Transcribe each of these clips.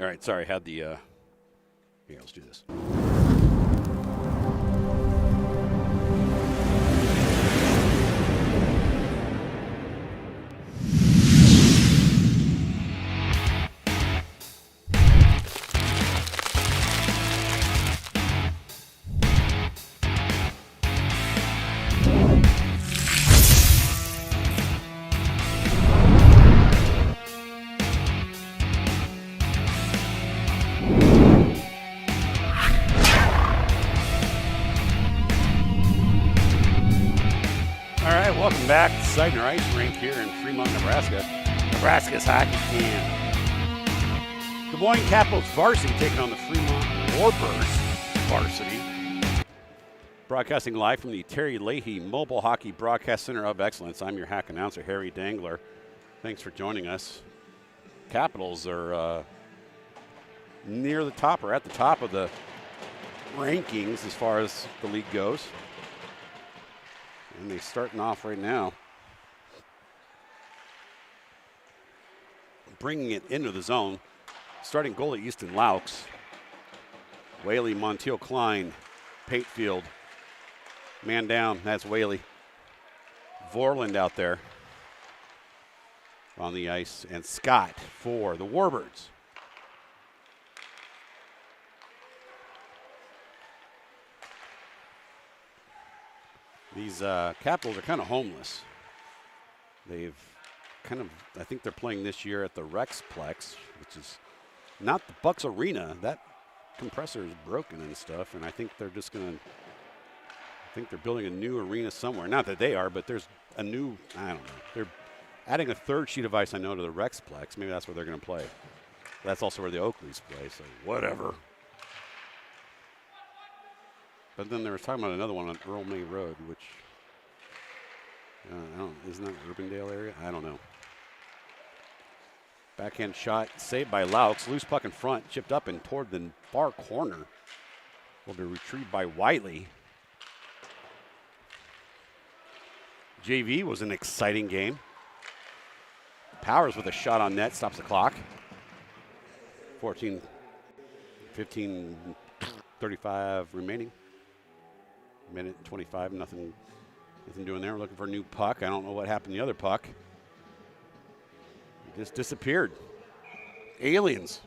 All right, sorry, had the, here, let's do this. Welcome back to Seidner Ice Rink here in Fremont, Nebraska. Nebraska's hockey team. Des Moines Capitals Varsity taking on the Fremont Warbirds Varsity. Broadcasting live from the Terry Leahy Mobile Hockey Broadcast Center of Excellence. I'm your hack announcer, Harry Dangler. Thanks for joining us. Capitals are near the top, or at the top of the rankings as far as the league goes. And they're starting off right now, bringing it into the zone. Starting goalie Easton Laux, Whaley, Montiel, Klein, Patefield, man down, that's Whaley. Vorland out there on the ice, and Scott for the Warbirds. These Capitals are kind of homeless. They've kind of, I think they're playing this year at the Rexplex, which is not the Bucks Arena. That compressor is broken and stuff, and I think they're just going to, I think they're building a new arena somewhere. Not that they are, but there's a new, I don't know. They're adding a third sheet of ice, I know, to the Rexplex. Maybe that's where they're going to play. That's also where the Oakleys play, so whatever. But then they were talking about another one on Earl May Road, which, I don't, isn't that Urbandale area? I don't know. Backhand shot saved by Laux. Loose puck in front, chipped up and toward the far corner. Will be retrieved by Wiley. JV was an exciting game. Powers with a shot on net, stops the clock. 14, 15, 35 remaining. Minute 25, nothing doing there. We're looking for a new puck. I don't know what happened to the other puck. It just disappeared. Aliens.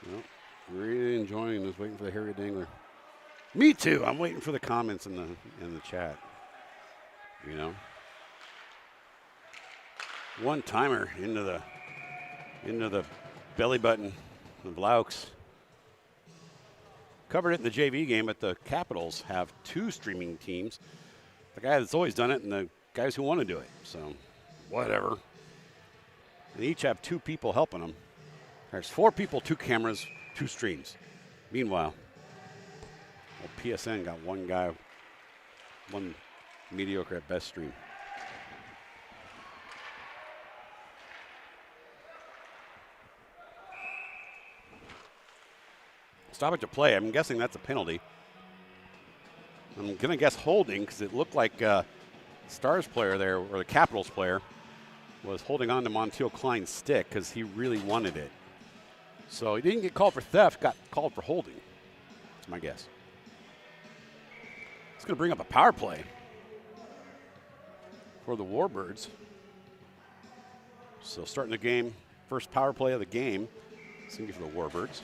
Well, really enjoying this, waiting for the Harry Dangler. Me too. I'm waiting for the comments in the chat. You know. One timer into the belly button of Laux. Covered it in the JV game, but the Capitals have two streaming teams. The guy that's always done it and the guys who want to do it. So, whatever. They each have two people helping them. There's 4 people, 2 cameras, 2 streams. Meanwhile, PSN got one guy, one mediocre at best stream. Stoppage of play. I'm guessing that's a penalty. I'm going to guess holding because it looked like Stars player there, or the Capitals player, was holding on to Montiel Klein's stick because he really wanted it. So he didn't get called for theft, got called for holding. That's my guess. It's going to bring up a power play for the Warbirds. So starting the game, first power play of the game. It's going to be for the Warbirds.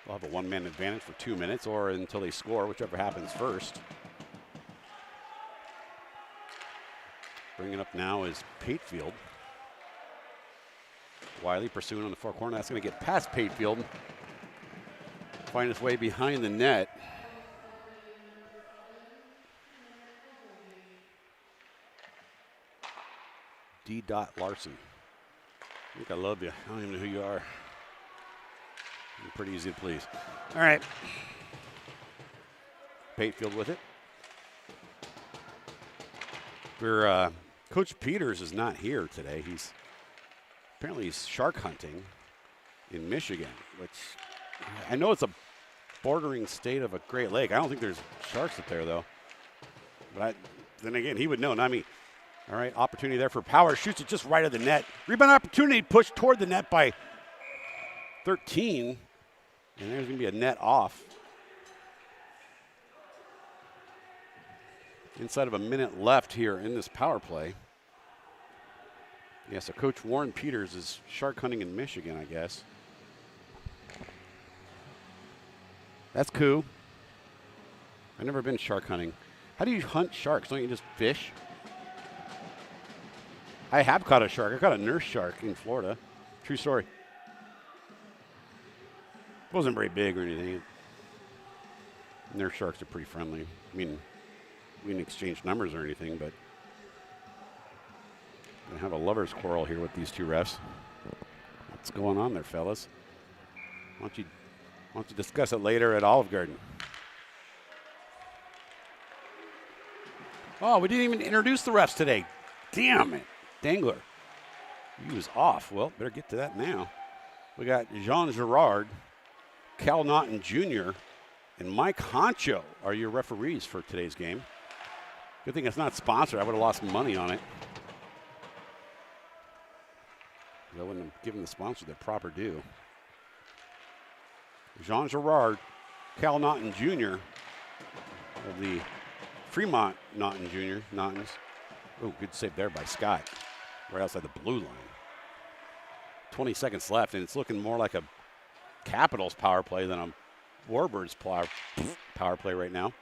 They'll have a one-man advantage for 2 minutes or until they score, whichever happens first. Bringing up now is Patefield. Wiley pursuing on the far corner. That's going to get past Patefield. Find his way behind the net. D. Larson. I think I love you. I don't even know who you are. You're pretty easy to please. All right. Patefield with it. Coach Peters is not here today. Apparently he's shark hunting in Michigan, which I know it's a bordering state of a Great Lake. I don't think there's sharks up there, though. But then again, he would know, not me. All right, opportunity there for Power. Shoots it just right of the net. Rebound opportunity pushed toward the net by 13. And there's going to be a net off. Inside of a minute left here in this power play. Yeah, so Coach Warren Peters is shark hunting in Michigan, I guess. That's cool. I've never been shark hunting. How do you hunt sharks? Don't you just fish? I have caught a shark. I caught a nurse shark in Florida. True story. It wasn't very big or anything. Nurse sharks are pretty friendly. I mean, we didn't exchange numbers or anything, but I have a lover's quarrel here with these two refs. What's going on there, fellas? Why don't you discuss it later at Olive Garden? Oh, we didn't even introduce the refs today. Damn it. Dangler. He was off. Well, better get to that now. We got Jean Girard, Cal Naughton Jr., and Mike Honcho are your referees for today's game. Good thing it's not sponsored. I would have lost money on it. I wouldn't have given the sponsor their proper due. Jean Girard, Cal Naughton Jr. of the Fremont Naughton Jr. Naughtons. Oh, good save there by Scott. Right outside the blue line. 20 seconds left, and it's looking more like a Capitals power play than a Warbirds power play right now.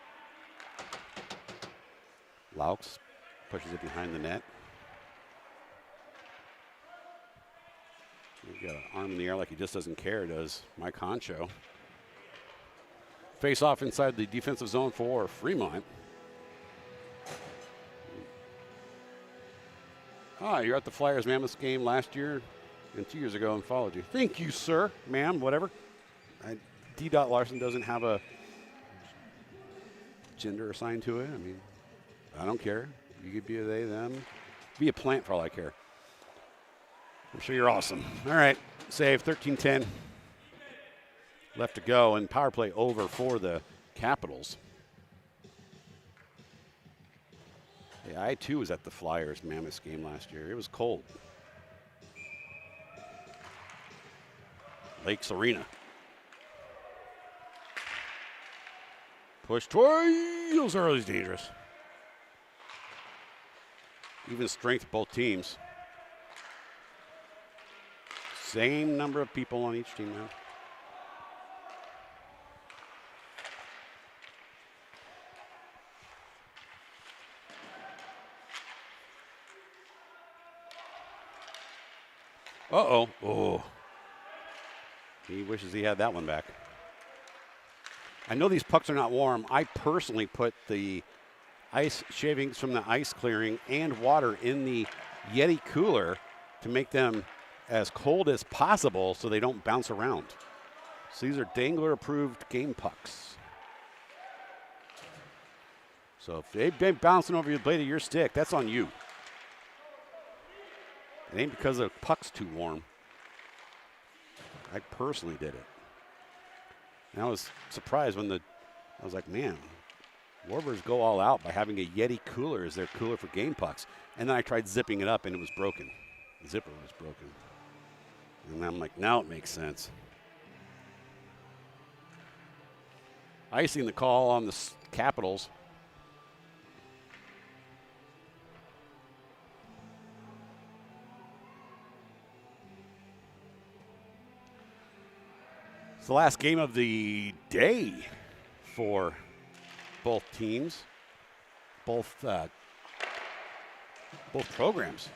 Laux pushes it behind the net. He's got an arm in the air like he just doesn't care, does Mike Honcho. Face off inside the defensive zone for Fremont. You're at the Flyers Mammoth game last year and 2 years ago and followed you. Thank you, sir, ma'am, whatever. D. Larson doesn't have a gender assigned to it. I mean, I don't care. You could be a they, them. Be a plant for all I care. I'm sure you're awesome. All right, save 13-10. Left to go, and power play over for the Capitals. Yeah, I, too, was at the Flyers Mammoth game last year. It was cold. Lakes Arena. Push toward early is dangerous. Even strength, both teams. Same number of people on each team now. Uh-oh. Oh. He wishes he had that one back. I know these pucks are not warm. I personally put the ice shavings from the ice clearing and water in the Yeti cooler to make them as cold as possible so they don't bounce around. So these are Dangler approved game pucks. So if they've been bouncing over the blade of your stick, that's on you. It ain't because the puck's too warm. I personally did it. And I was surprised when I was like, man, Warbirds go all out by having a Yeti cooler as their cooler for game pucks. And then I tried zipping it up and it was broken. The zipper was broken. And I'm like, now it makes sense. Icing the call on the Capitals. It's the last game of the day for both teams, both programs.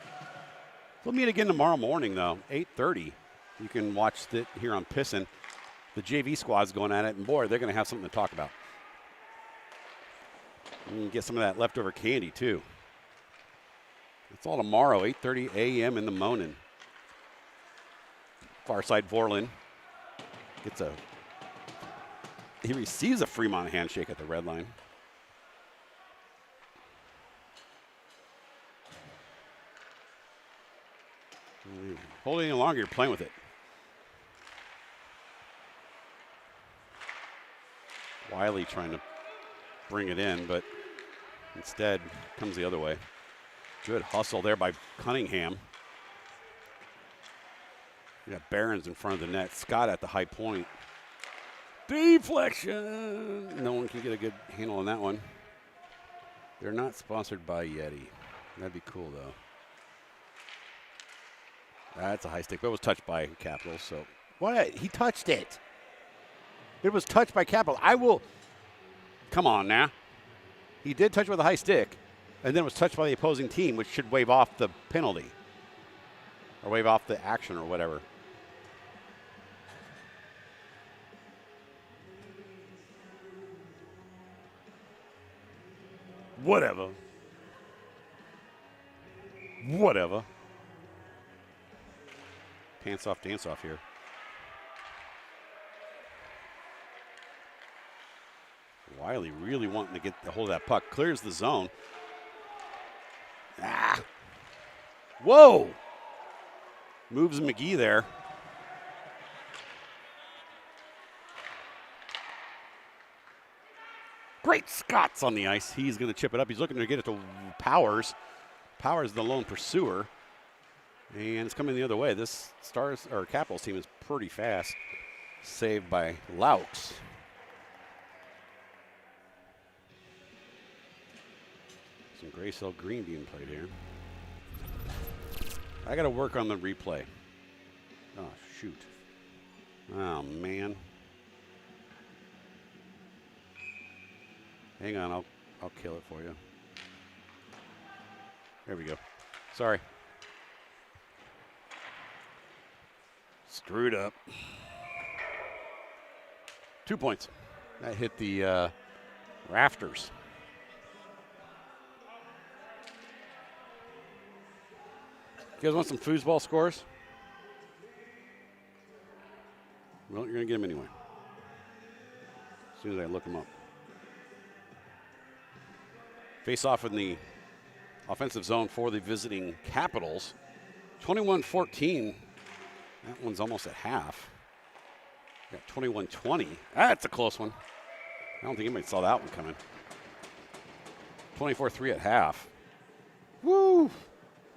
We'll meet again tomorrow morning, though, 8:30. You can watch it here on Pissin. The JV squad's going at it, and boy, they're going to have something to talk about. You can get some of that leftover candy, too. It's all tomorrow, 8:30 a.m. in the Moines. Far side Vorlin he receives a Fremont handshake at the red line. Hold it any longer, you're playing with it. Wiley trying to bring it in, but instead comes the other way. Good hustle there by Cunningham. You got Barons in front of the net. Scott at the high point. Deflection. No one can get a good handle on that one. They're not sponsored by Yeti. That'd be cool, though. That's a high stick, but it was touched by Capitals, so. What? He touched it. It was touched by Capitals. I will. Come on now. He did touch with a high stick, and then it was touched by the opposing team, which should waive off the penalty. Or waive off the action or whatever. Whatever. Whatever. Pants off, dance off here. Wiley really wanting to get the hold of that puck. Clears the zone. Ah. Whoa. Moves McGee there. Great Scots on the ice. He's going to chip it up. He's looking to get it to Powers. Powers the lone pursuer. And it's coming the other way. This Stars or Capitals team is pretty fast. Saved by Laux. Some Grace Hill Green being played here. I got to work on the replay. Oh, shoot. Oh, man. Hang on, I'll kill it for you. There we go. Sorry. Screwed up. 2 points. That hit the rafters. You guys want some foosball scores? Well, you're going to get them anyway. As soon as I look them up. Face off in the offensive zone for the visiting Capitals. 21-14. That one's almost at half. Got 21-20. That's a close one. I don't think anybody saw that one coming. 24-3 at half. Woo!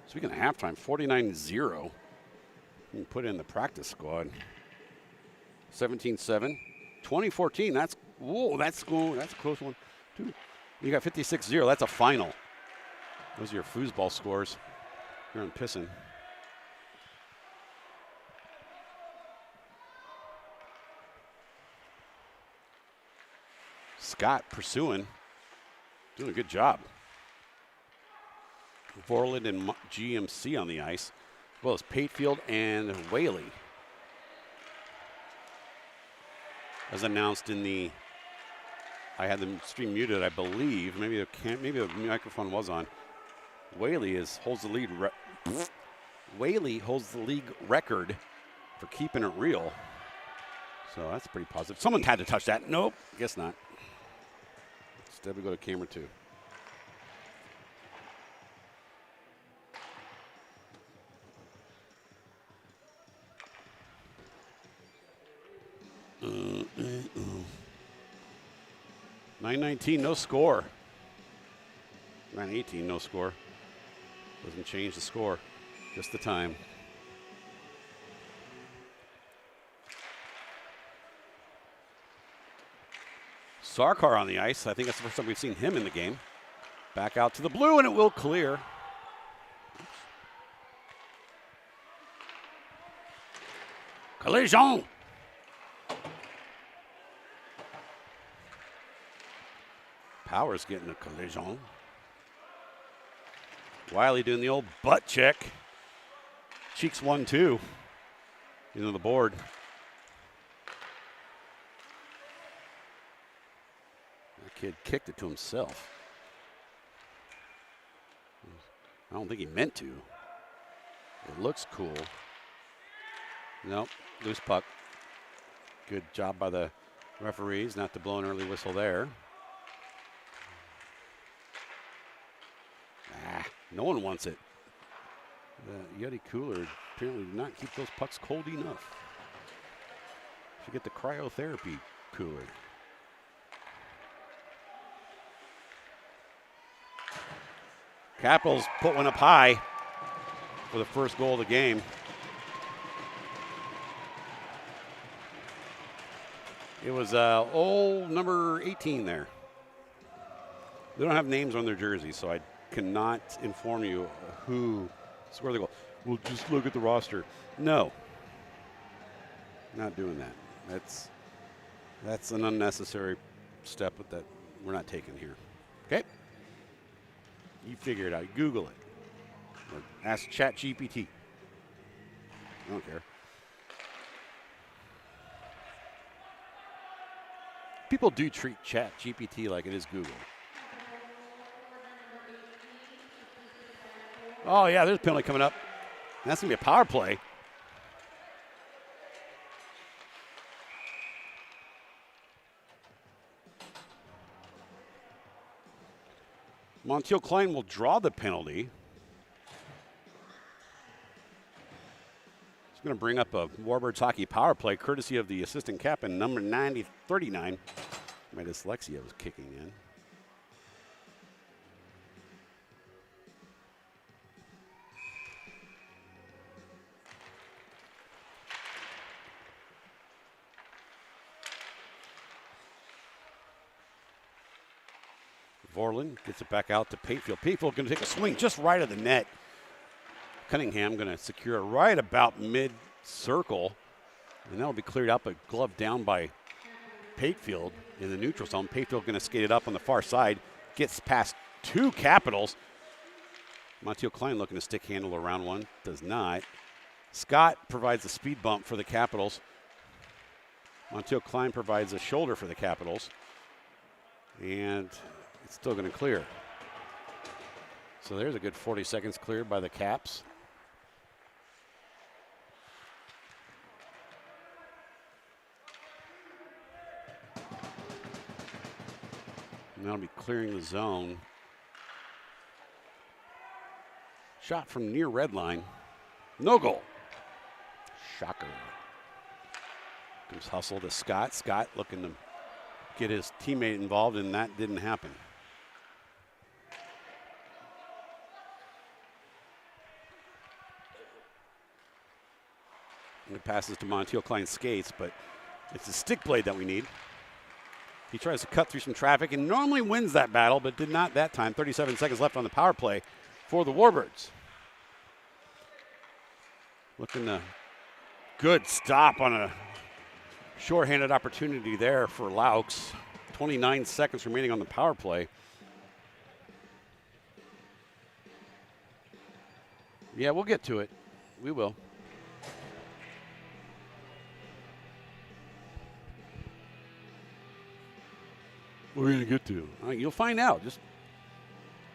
Speaking of halftime, 49-0. You can put in the practice squad. 17-7. 2014. That's a close one. Two. You got 56-0. That's a final. Those are your foosball scores. You're on pissing. Scott pursuing. Doing a good job. Vorland and GMC on the ice, as well as Patefield and Whaley. As announced in the, I had the stream muted, I believe. Maybe the microphone was on. Whaley holds the lead. Whaley holds the league record for keeping it real. So that's pretty positive. Someone had to touch that. Nope, guess not. Instead, we go to camera 2. Uh. 9:19, no score. 9:18, no score. Doesn't change the score, just the time. Sarkar on the ice. I think that's the first time we've seen him in the game. Back out to the blue, and it will clear. Collision. Powers getting a collision. Wiley doing the old butt check. Cheeks 1-2 into the board. That kid kicked it to himself. I don't think he meant to. It looks cool. Nope, loose puck. Good job by the referees not to blow an early whistle there. No one wants it. The Yeti cooler apparently did not keep those pucks cold enough. Should get the cryotherapy cooler. Capitals put one up high for the first goal of the game. It was old number 18 there. They don't have names on their jerseys, so I cannot inform you who scored the goal. Well, just look at the roster. No. Not doing that. That's an unnecessary step that we're not taking here. Okay? You figure it out. Google it. Or ask ChatGPT. I don't care. People do treat ChatGPT like it is Google. Oh, yeah, there's a penalty coming up. That's going to be a power play. Montiel Klein will draw the penalty. It's going to bring up a Warbirds hockey power play, courtesy of the assistant captain, number 39. My dyslexia was kicking in. Vorlin gets it back out to Patefield. Patefield going to take a swing just right of the net. Cunningham going to secure it right about mid-circle. And that'll be cleared out, but gloved down by Patefield in the neutral zone. Patefield going to skate it up on the far side. Gets past two Capitals. Montiel Klein looking to stick handle around one. Does not. Scott provides a speed bump for the Capitals. Montiel Klein provides a shoulder for the Capitals. And it's still going to clear. So there's a good 40 seconds cleared by the Caps. And that'll be clearing the zone. Shot from near red line. No goal. Shocker. Comes hustle to Scott. Scott looking to get his teammate involved, and that didn't happen. And it passes to Montiel Klein's skates, but it's a stick blade that we need. He tries to cut through some traffic and normally wins that battle, but did not that time. 37 seconds left on the power play for the Warbirds. Looking to good stop on a shorthanded opportunity there for Laux. 29 seconds remaining on the power play. Yeah, we'll get to it. We will. We're going to get to. You'll find out. Just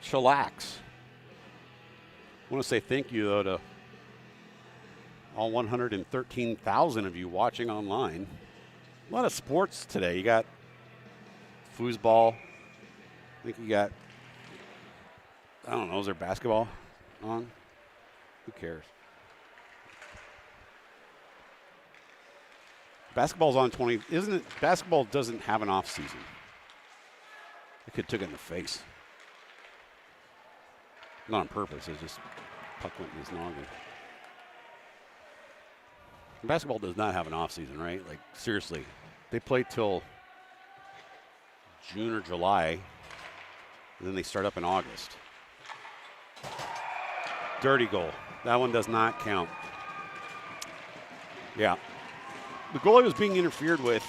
chillax. I want to say thank you, though, to all 113,000 of you watching online. A lot of sports today. You got foosball. I think you got, I don't know, is there basketball on? Who cares? Basketball's on 20. Isn't it? Basketball doesn't have an off season. I could have took it in the face. Not on purpose. It's just puck went in his noggin. Basketball does not have an off season, right? Like, seriously. They play till June or July, and then they start up in August. Dirty goal. That one does not count. Yeah. The goalie was being interfered with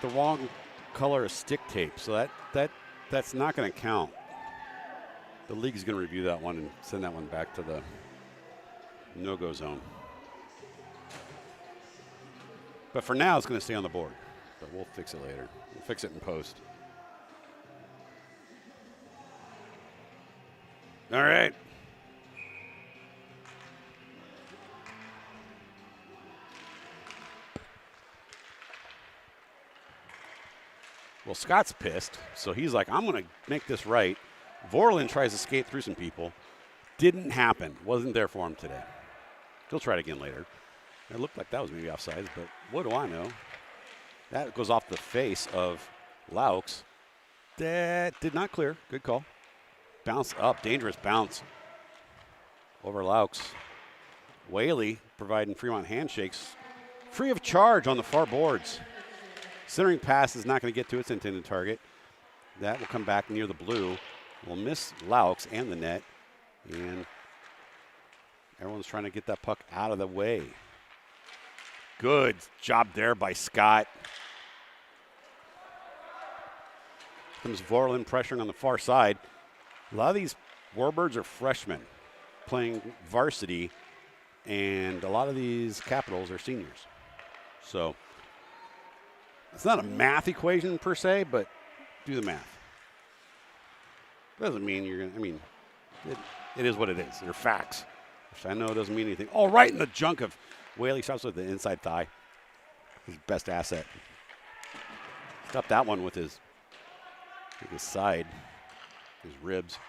the wrong color of stick tape, so that's not going to count. The league is going to review that one and send that one back to the no-go zone. But for now, it's going to stay on the board. But we'll fix it later. We'll fix it in post. All right. Well, Scott's pissed, so he's like, I'm going to make this right. Vorlin tries to skate through some people. Didn't happen. Wasn't there for him today. He'll try it again later. It looked like that was maybe offsides, but what do I know? That goes off the face of Laux. That did not clear. Good call. Bounce up, dangerous bounce over Laux. Whaley providing Fremont handshakes. Free of charge on the far boards. Centering pass is not going to get to its intended target. That will come back near the blue. Will miss Laux and the net. And everyone's trying to get that puck out of the way. Good job there by Scott. Comes Vorlin pressuring on the far side. A lot of these Warbirds are freshmen playing varsity, and a lot of these Capitals are seniors. So it's not a math equation per se, but do the math. Doesn't mean you're going to, I mean, it is what it is. They're facts. Which I know doesn't mean anything. Oh, right in the junk of Whaley. Stops with the inside thigh. His best asset. Stopped that one with his side, his ribs.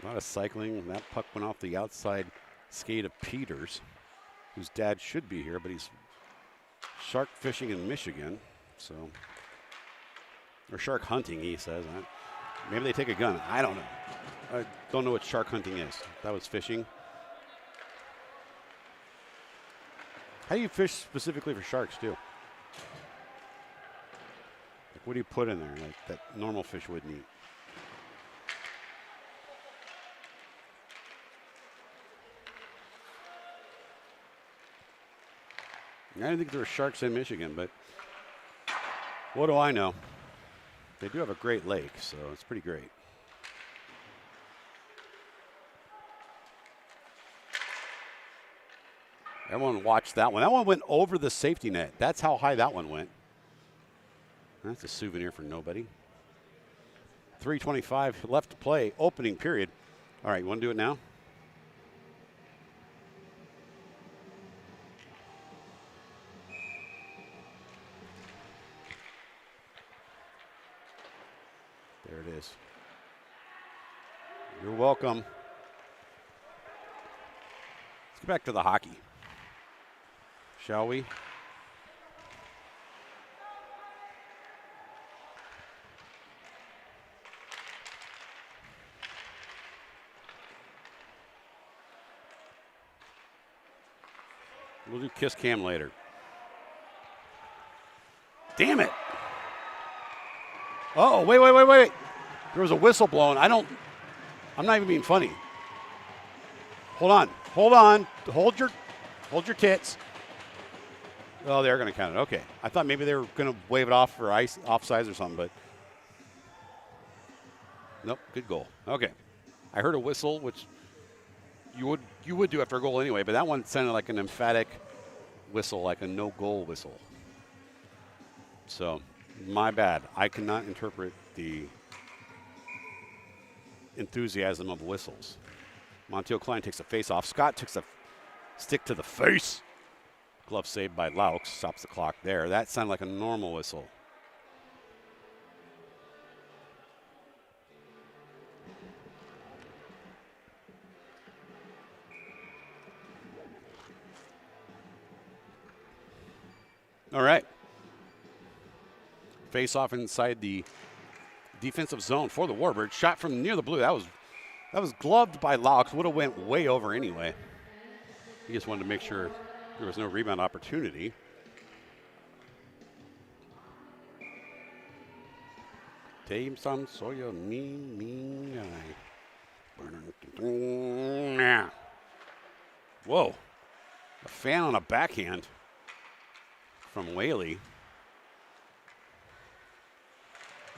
A lot of cycling. That puck went off the outside skate of Peters, whose dad should be here, but he's shark fishing in Michigan. So, or shark hunting, he says. Maybe they take a gun. I don't know. I don't know what shark hunting is. That was fishing. How do you fish specifically for sharks, too? Like, what do you put in there like that normal fish wouldn't eat? I didn't think there were sharks in Michigan, but what do I know? They do have a great lake, so it's pretty great. Everyone watched that one. That one went over the safety net. That's how high that one went. That's a souvenir for nobody. 3:25 left to play, opening period. All right, you want to do it now? There it is. You're welcome. Let's get back to the hockey, shall we? We'll do kiss cam later. Damn it. Oh, wait. There was a whistle blown. I'm not even being funny. Hold on. Hold your tits. Oh, they're going to count it. Okay. I thought maybe they were going to wave it off for offsides or something, but nope, good goal. Okay. I heard a whistle, which you would do after a goal anyway, but that one sounded like an emphatic whistle, like a no-goal whistle. So, my bad. I cannot interpret the enthusiasm of whistles. Montiel Klein takes a face-off. Scott takes a stick to the face. Glove saved by Laux. Stops the clock there. That sounded like a normal whistle. All right. Face off inside the defensive zone for the Warbirds. Shot from near the blue. That was gloved by Laux. Would have went way over anyway. He just wanted to make sure there was no rebound opportunity. Tame some soya me guy. Whoa. A fan on a backhand from Whaley.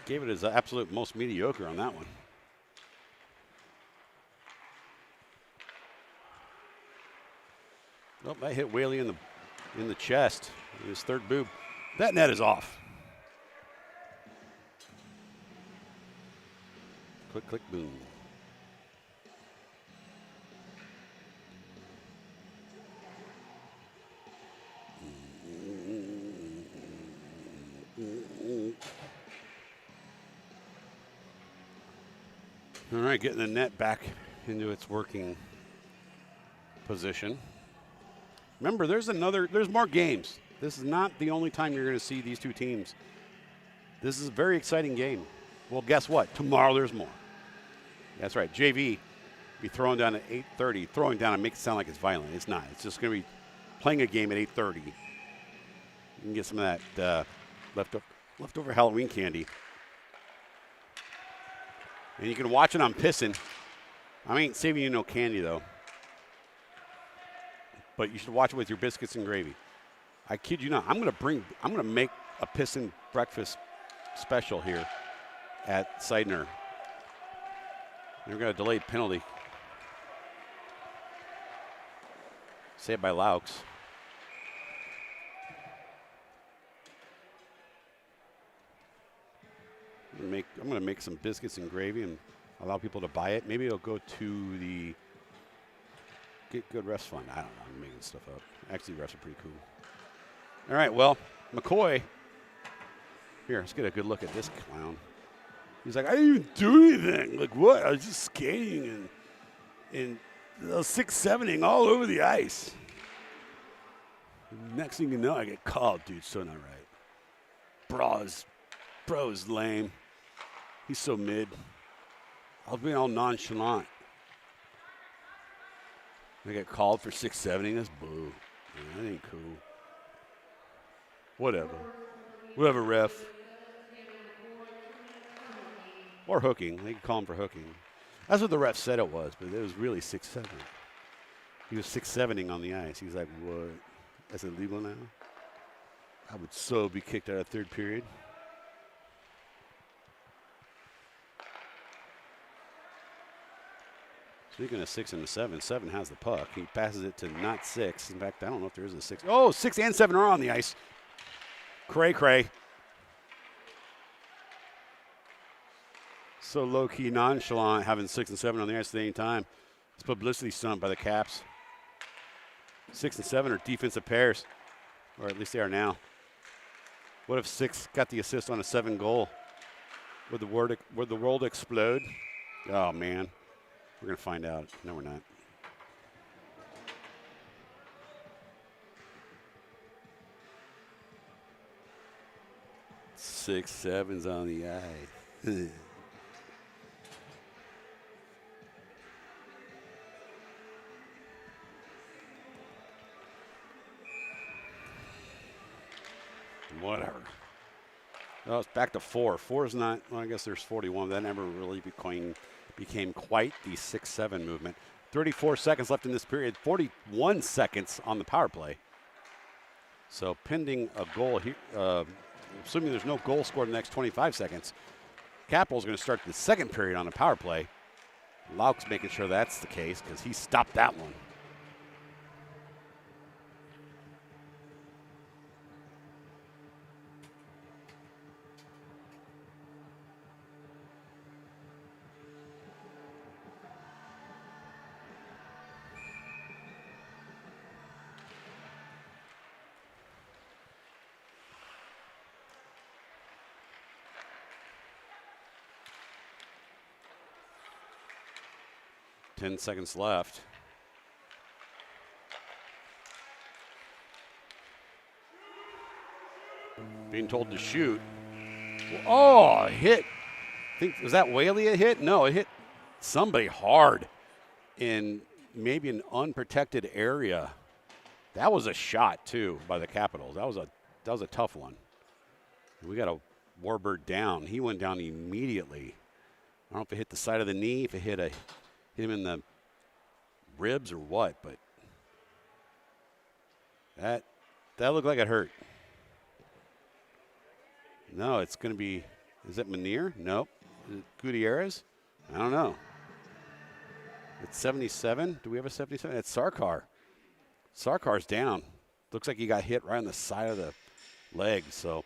Gave it his absolute most mediocre on that one. Nope, that hit Whaley in the chest, in his third boob. That net is off. Click, click, boom. All right, getting the net back into its working position. Remember, there's more games. This is not the only time you're going to see these two teams This is a very exciting game. Well, guess what? Tomorrow there's more. That's right. JV be throwing down at 8:30. Throwing down and make it sound like it's violent. It's not. It's just going to be playing a game at 8:30. You can get some of that leftover Halloween candy. And you can watch it on Pissin. I ain't saving you no candy, though. But you should watch it with your biscuits and gravy. I kid you not. I'm going to make a Pissin breakfast special here at Seidner. They're going to delay penalty. Saved by Laux. I'm going to make some biscuits and gravy and allow people to buy it. Maybe it'll go to the Get Good Refs Fund. I don't know. I'm making stuff up. Actually, refs are pretty cool. All right, well, McCoy. Here, let's get a good look at this clown. He's like, I didn't even do anything. Like, what? I was just skating and 6-7ing all over the ice. Next thing you know, I get called. Dude, so not right. Bro's lame. He's so mid. I was being all nonchalant. I get called for 6-7ing. That's boo. Man, that ain't cool. Whatever, ref. Or hooking. They could call him for hooking. That's what the ref said it was, but it was really 6-7. He was 6-7ing on the ice. He was like, what? That's illegal now? I would so be kicked out of third period. Speaking of 6 and 7, 7 has the puck. He passes it to not 6. In fact, I don't know if there is a 6. Oh, 6 and 7 are on the ice. Cray. So low-key nonchalant having 6 and 7 on the ice at the same time. It's publicity stunt by the Caps. 6 and 7 are defensive pairs, or at least they are now. What if 6 got the assist on a 7 goal? Would the world explode? Oh, man. We're going to find out. No, we're not. Six, 7's on the eye. Whatever. Oh, it's back to 4. 4 is not, well, I guess there's 41. That never really became quite the 6-7 movement. 34 seconds left in this period. 41 seconds on the power play. So pending a goal here, assuming there's no goal scored in the next 25 seconds, Capitals going to start the second period on a power play. Laux making sure that's the case because he stopped that one. Ten seconds left. Being told to shoot. Oh, hit. Was that Whaley a hit? No, it hit somebody hard in maybe an unprotected area. That was a shot too by the Capitals. That was a tough one. We got a Warbird down. He went down immediately. I don't know if it hit the side of the knee, if it hit him in the ribs or what, but that looked like it hurt. No, it's going to be, is it Manier? Nope. Is it Gutierrez? I don't know. It's 77. Do we have a 77? It's Sarkar. Sarkar's down. Looks like he got hit right on the side of the leg, so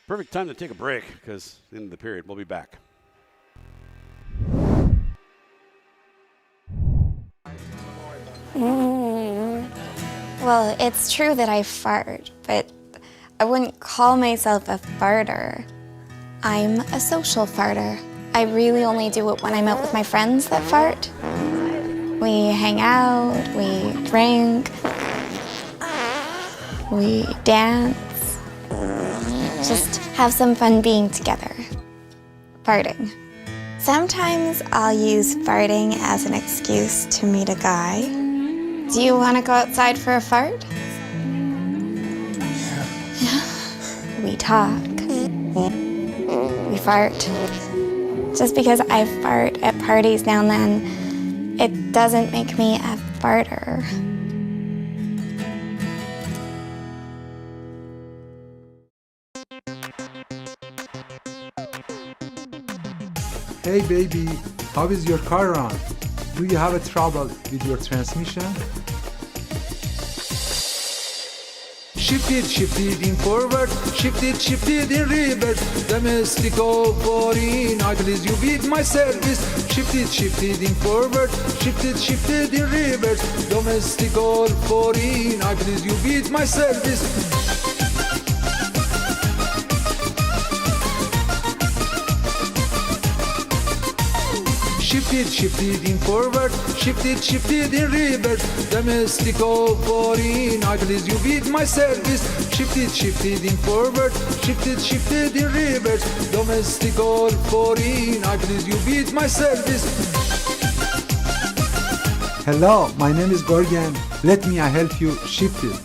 perfect time to take a break because at the end of the period, we'll be back. Well, it's true that I fart, but I wouldn't call myself a farter. I'm a social farter. I really only do it when I'm out with my friends that fart. We hang out, we drink, we dance. Just have some fun being together. Farting. Sometimes I'll use farting as an excuse to meet a guy. Do you want to go outside for a fart? Yeah. We talk. We fart. Just because I fart at parties now and then, it doesn't make me a farter. Hey baby, how is your car run? Do you have a trouble with your transmission? Shift it in forward, shift it in reverse. Domestic or foreign, I please you with my service. Shift it in forward, shift it in reverse. Domestic or foreign, I please you with my service. Shift it in forward, shift it in reverse. Domestic or foreign, I please you with my service. Shift it in forward, shift it in reverse. Domestic or foreign, I please you with my service. Hello, my name is Gorgan. Let me help you shift it.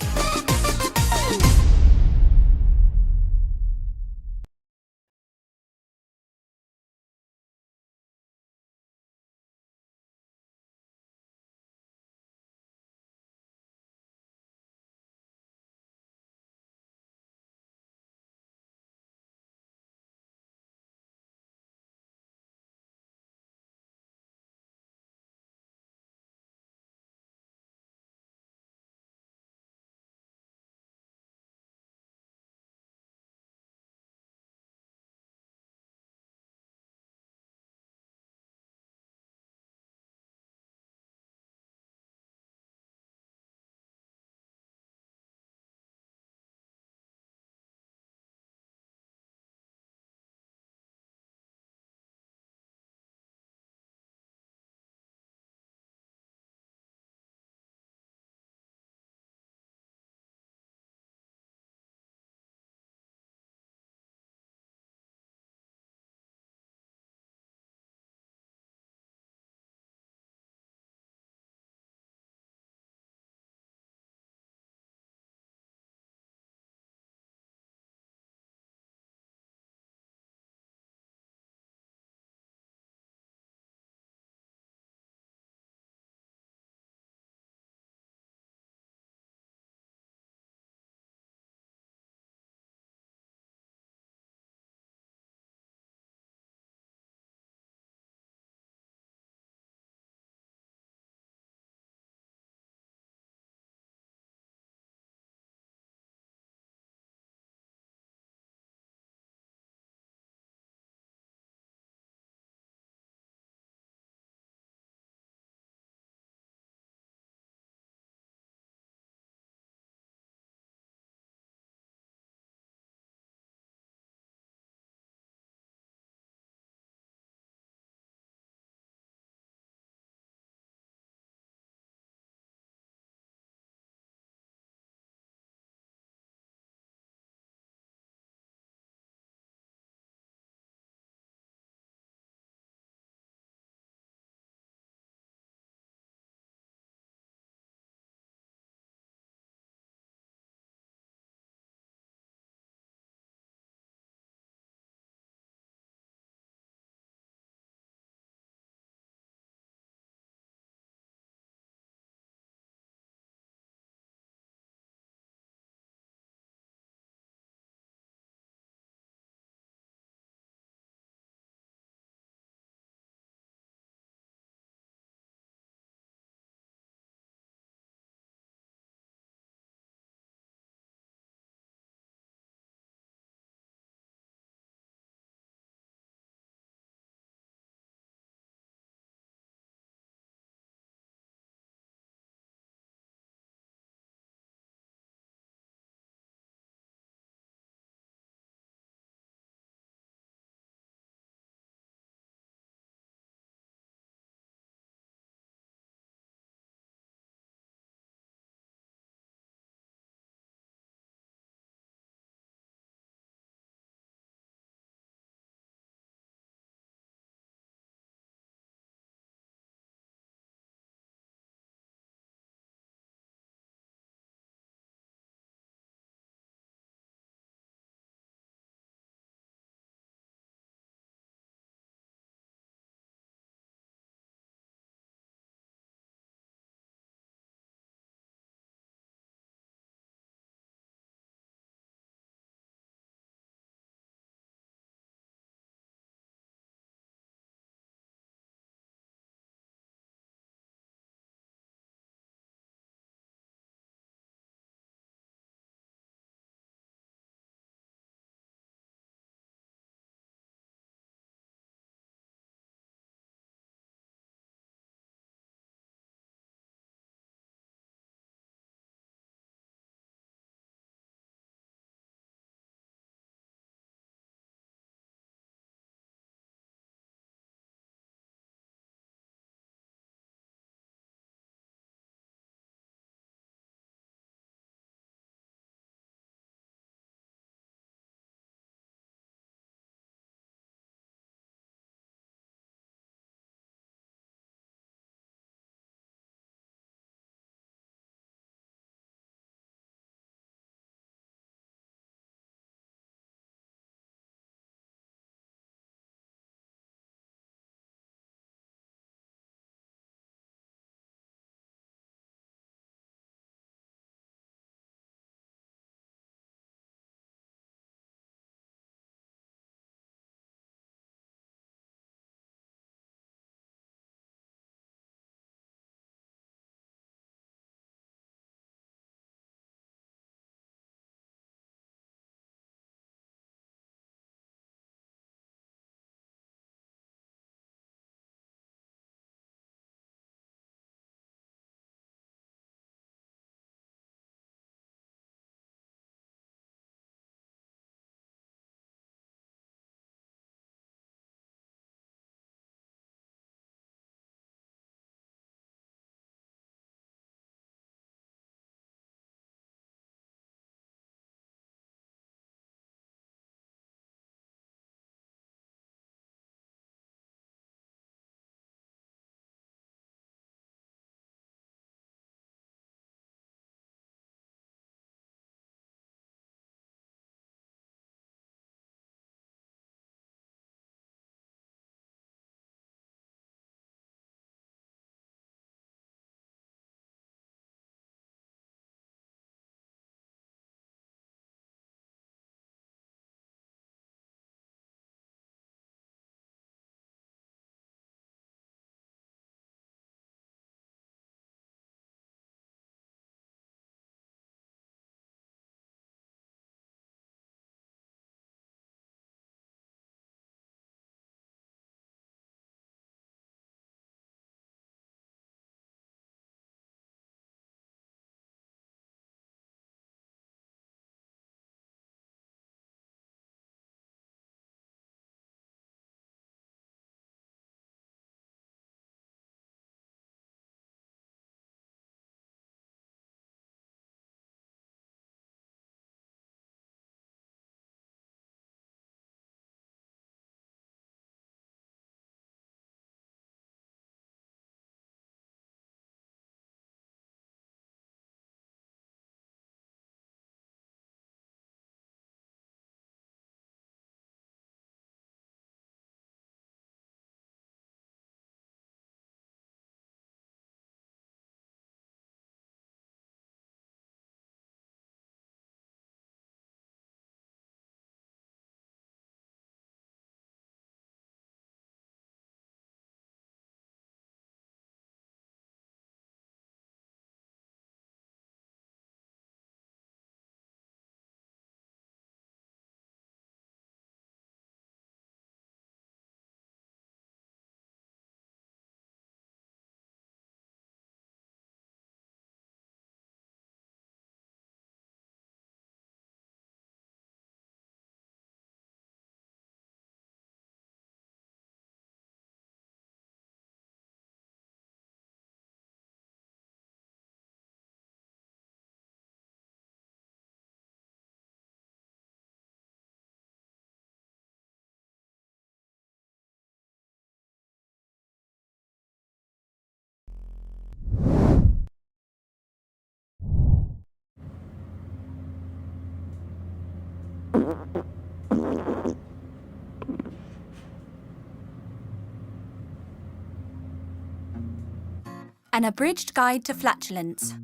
An abridged guide to flatulence.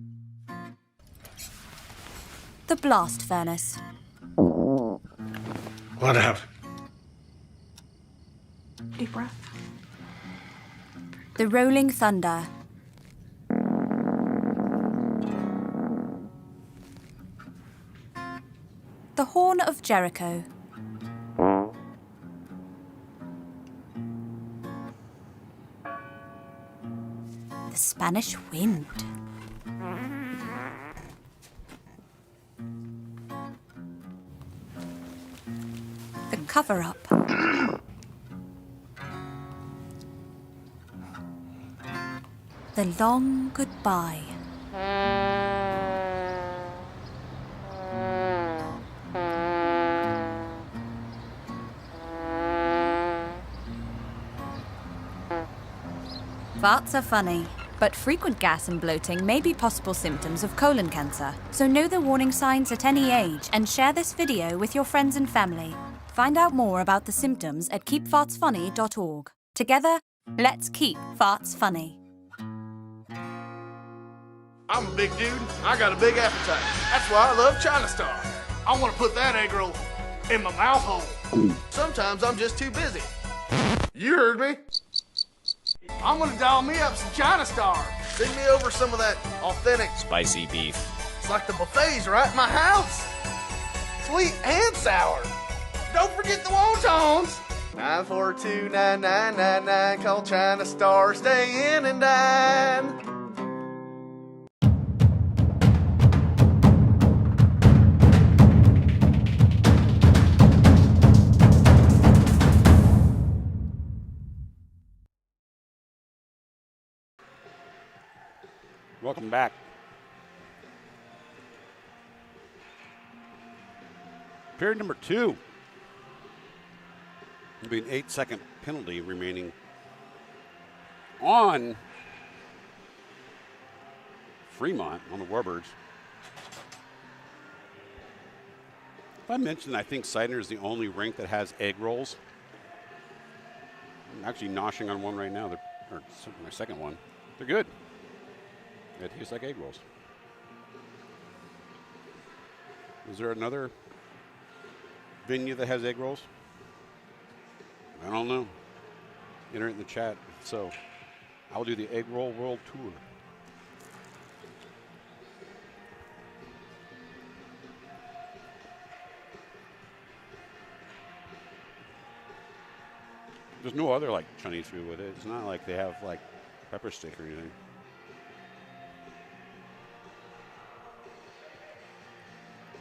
The blast furnace. What happened? Deep breath. The rolling thunder. The horn of Jericho. The Spanish wind. The cover-up. The long goodbye. Farts are funny, but frequent gas and bloating may be possible symptoms of colon cancer. So know the warning signs at any age and share this video with your friends and family. Find out more about the symptoms at keepfartsfunny.org. Together, let's keep farts funny. I'm a big dude. I got a big appetite. That's why I love China Star. I want to put that egg roll in my mouth hole. Sometimes I'm just too busy. You heard me. I'm gonna dial me up some China Star. Send me over some of that authentic spicy beef. It's like the buffets right in my house. Sweet and sour. Don't forget the wontons. 942-9999. Call China Star. Stay in and dine. Welcome back. Period number 2. There'll be an 8-second penalty remaining on Fremont, on the Warbirds. If I mentioned, I think Seidner is the only rink that has egg rolls. I'm actually noshing on one right now, or my second one. They're good. It tastes like egg rolls. Is there another venue that has egg rolls? I don't know. Enter it in the chat. So I'll do the egg roll world tour. There's no other like Chinese food with it. It's not like they have like pepper stick or anything.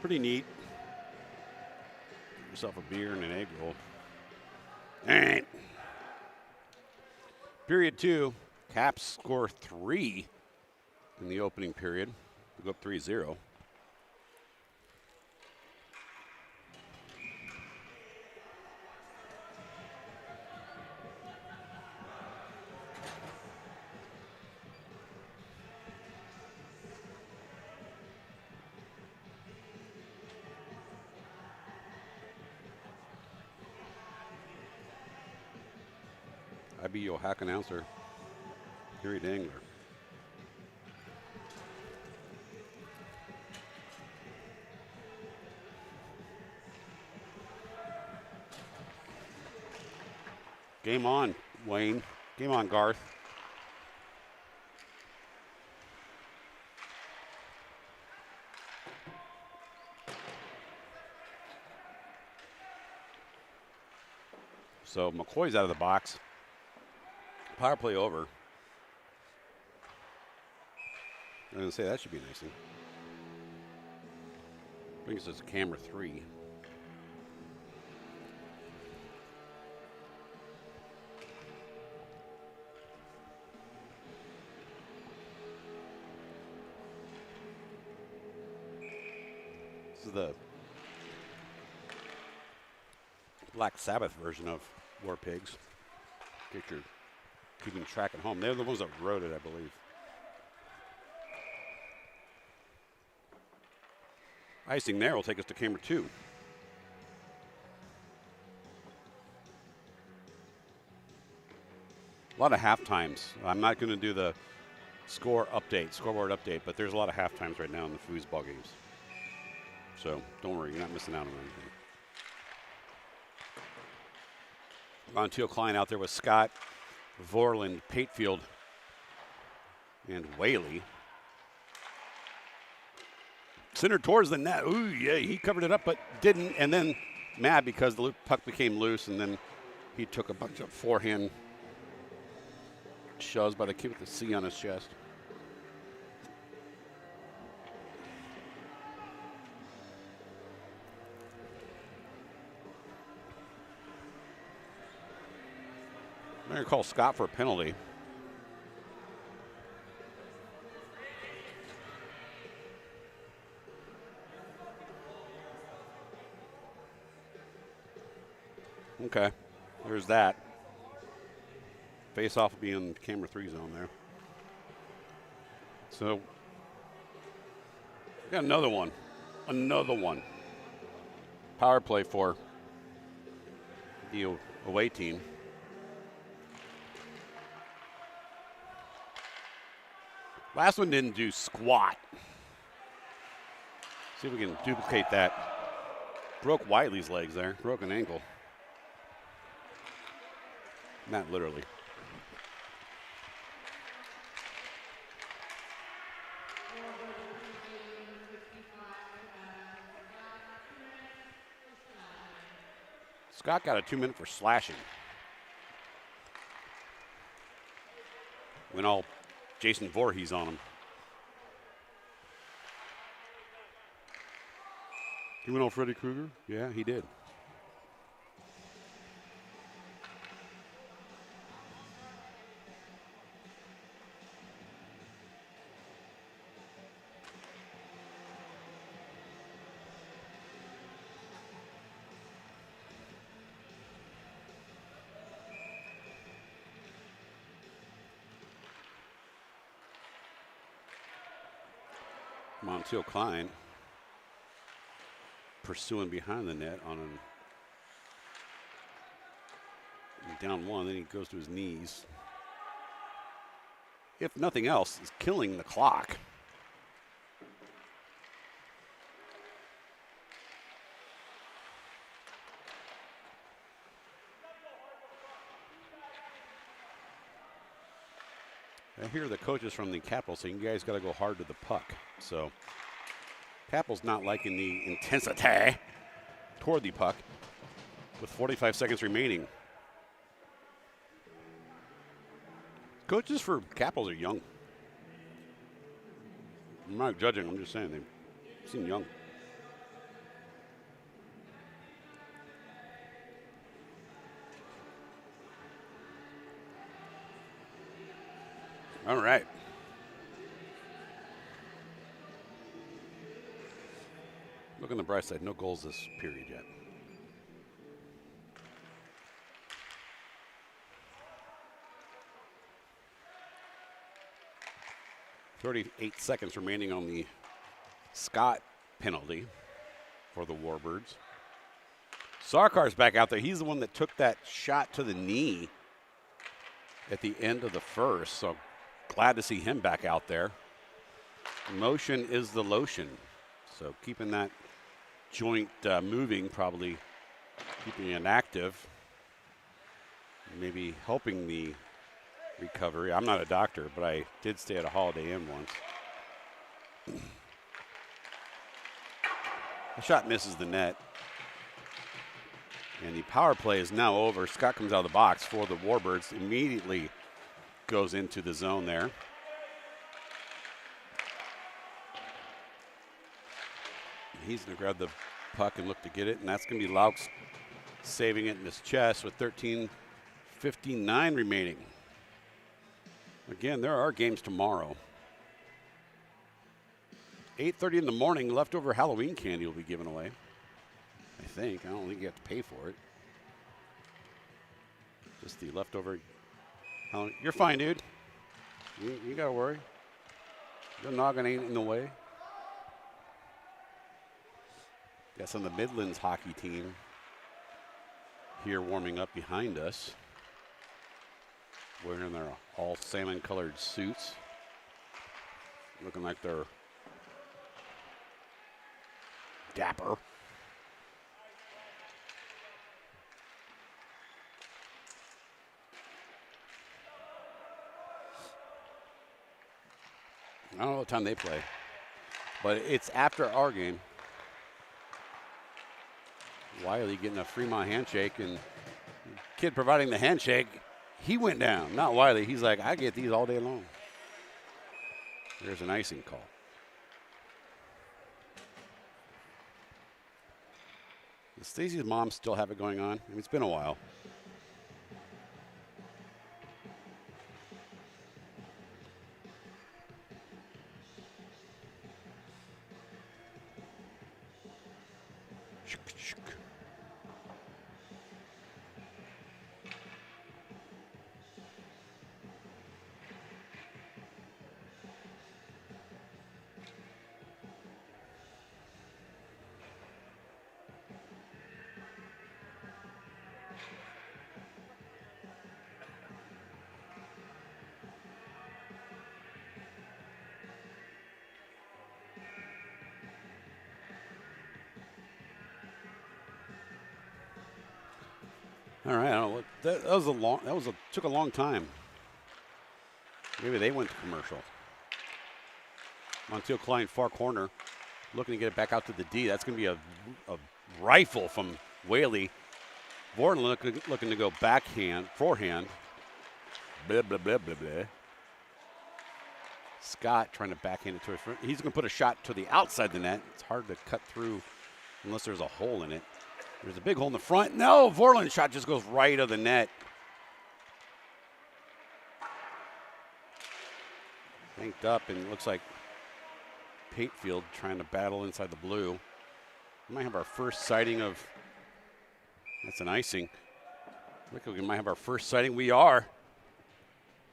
Pretty neat. Get yourself a beer and an egg roll. All right. Period 2. Caps score 3 in the opening period. We go up 3-0. I be your hack announcer, Harry Dangler. Game on, Wayne. Game on, Garth. So McCoy's out of the box. Power play over. I was going to say that should be a nice thing. Brings us to camera 3. This is the Black Sabbath version of War Pigs. Get your keeping track at home. They're the ones that wrote it, I believe. Icing there will take us to camera 2. A lot of half times. I'm not going to do the scoreboard update, but there's a lot of half times right now in the foosball games. So don't worry, you're not missing out on anything. Montiel Klein out there with Scott, Vorland, Patefield, and Whaley. Centered towards the net. Ooh, yeah, he covered it up, but didn't. And then mad because the puck became loose, and then he took a bunch of forehand shoves by the kid with the C on his chest. I'm going to call Scott for a penalty. Okay, there's that. Face-off will be in camera 3 zone there. So, we got another one. Another one. Power play for the away team. Last one didn't do squat. See if we can duplicate that. Broke Wiley's legs there. Broke an ankle. Not literally. Scott got a 2-minute for slashing. Went all Jason Voorhees on him. He went all Freddy Krueger? Yeah, he did. Montiel Klein pursuing behind the net on a down one, then he goes to his knees. If nothing else, is killing the clock. I hear the coaches from the Capitals saying you guys got to go hard to the puck. So Capitals not liking the intensity toward the puck with 45 seconds remaining. Coaches for Capitals are young. I'm not judging, I'm just saying they seem young. All right. Look on the bright side, no goals this period yet. .38 seconds remaining on the Scott penalty for the Warbirds. Sarkar's back out there. He's the one that took that shot to the knee at the end of the first, so glad to see him back out there. Motion is the lotion. So keeping that joint moving, probably keeping it active, maybe helping the recovery. I'm not a doctor, but I did stay at a Holiday Inn once. The shot misses the net. And the power play is now over. Scott comes out of the box for the Warbirds, immediately goes into the zone there. He's going to grab the puck and look to get it, and that's going to be Laux saving it in his chest with 13:59 remaining. Again, there are games tomorrow. 8:30 in the morning, leftover Halloween candy will be given away. I think. I don't think you have to pay for it. Just the leftover. You're fine, dude. You got to worry. Your noggin ain't in the way. Got some of the Midlands hockey team here warming up behind us. wearing their all salmon-colored suits, looking like they're dapper. I don't know what time they play, but it's after our game. Wiley getting a Fremont handshake, and kid providing the handshake, he went down, not Wiley. He's like, I get these all day long. There's an icing call. Does Stacy's mom still have it going on? I mean, it's been a while. All right, I don't know. Took a long time. Maybe they went to commercial. Montiel Klein, far corner, looking to get it back out to the D. That's going to be a rifle from Whaley. Vorn looking to go forehand. Blah, blah, blah, blah, blah. Scott trying to backhand it to his front. He's going to put a shot to the outside the net. It's hard to cut through unless there's a hole in it. There's a big hole in the front. No, Vorland's shot just goes right of the net. Banked up, and it looks like Patefield trying to battle inside the blue. We might have our first sighting of, that's an icing. Look, we might have our first sighting. We are.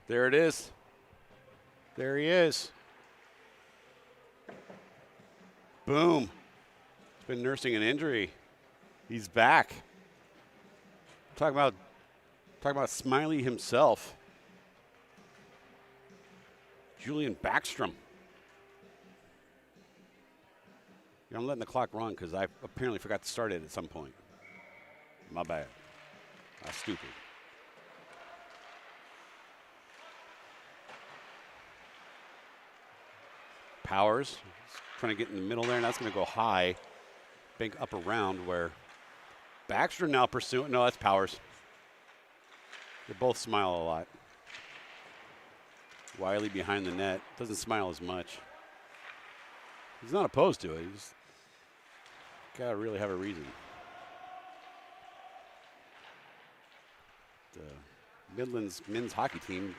There it is. There he is. Boom. He's been nursing an injury. He's back. Talk about Smiley himself. Julian Backstrom. Yeah, I'm letting the clock run because I apparently forgot to start it at some point. My bad. I'm stupid. Powers trying to get in the middle there, and that's going to go high. Bank up around where Baxter now pursuing. No, that's Powers. They both smile a lot. Wiley behind the net. Doesn't smile as much. He's not opposed to it. He's got to really have a reason. The Midlands men's hockey team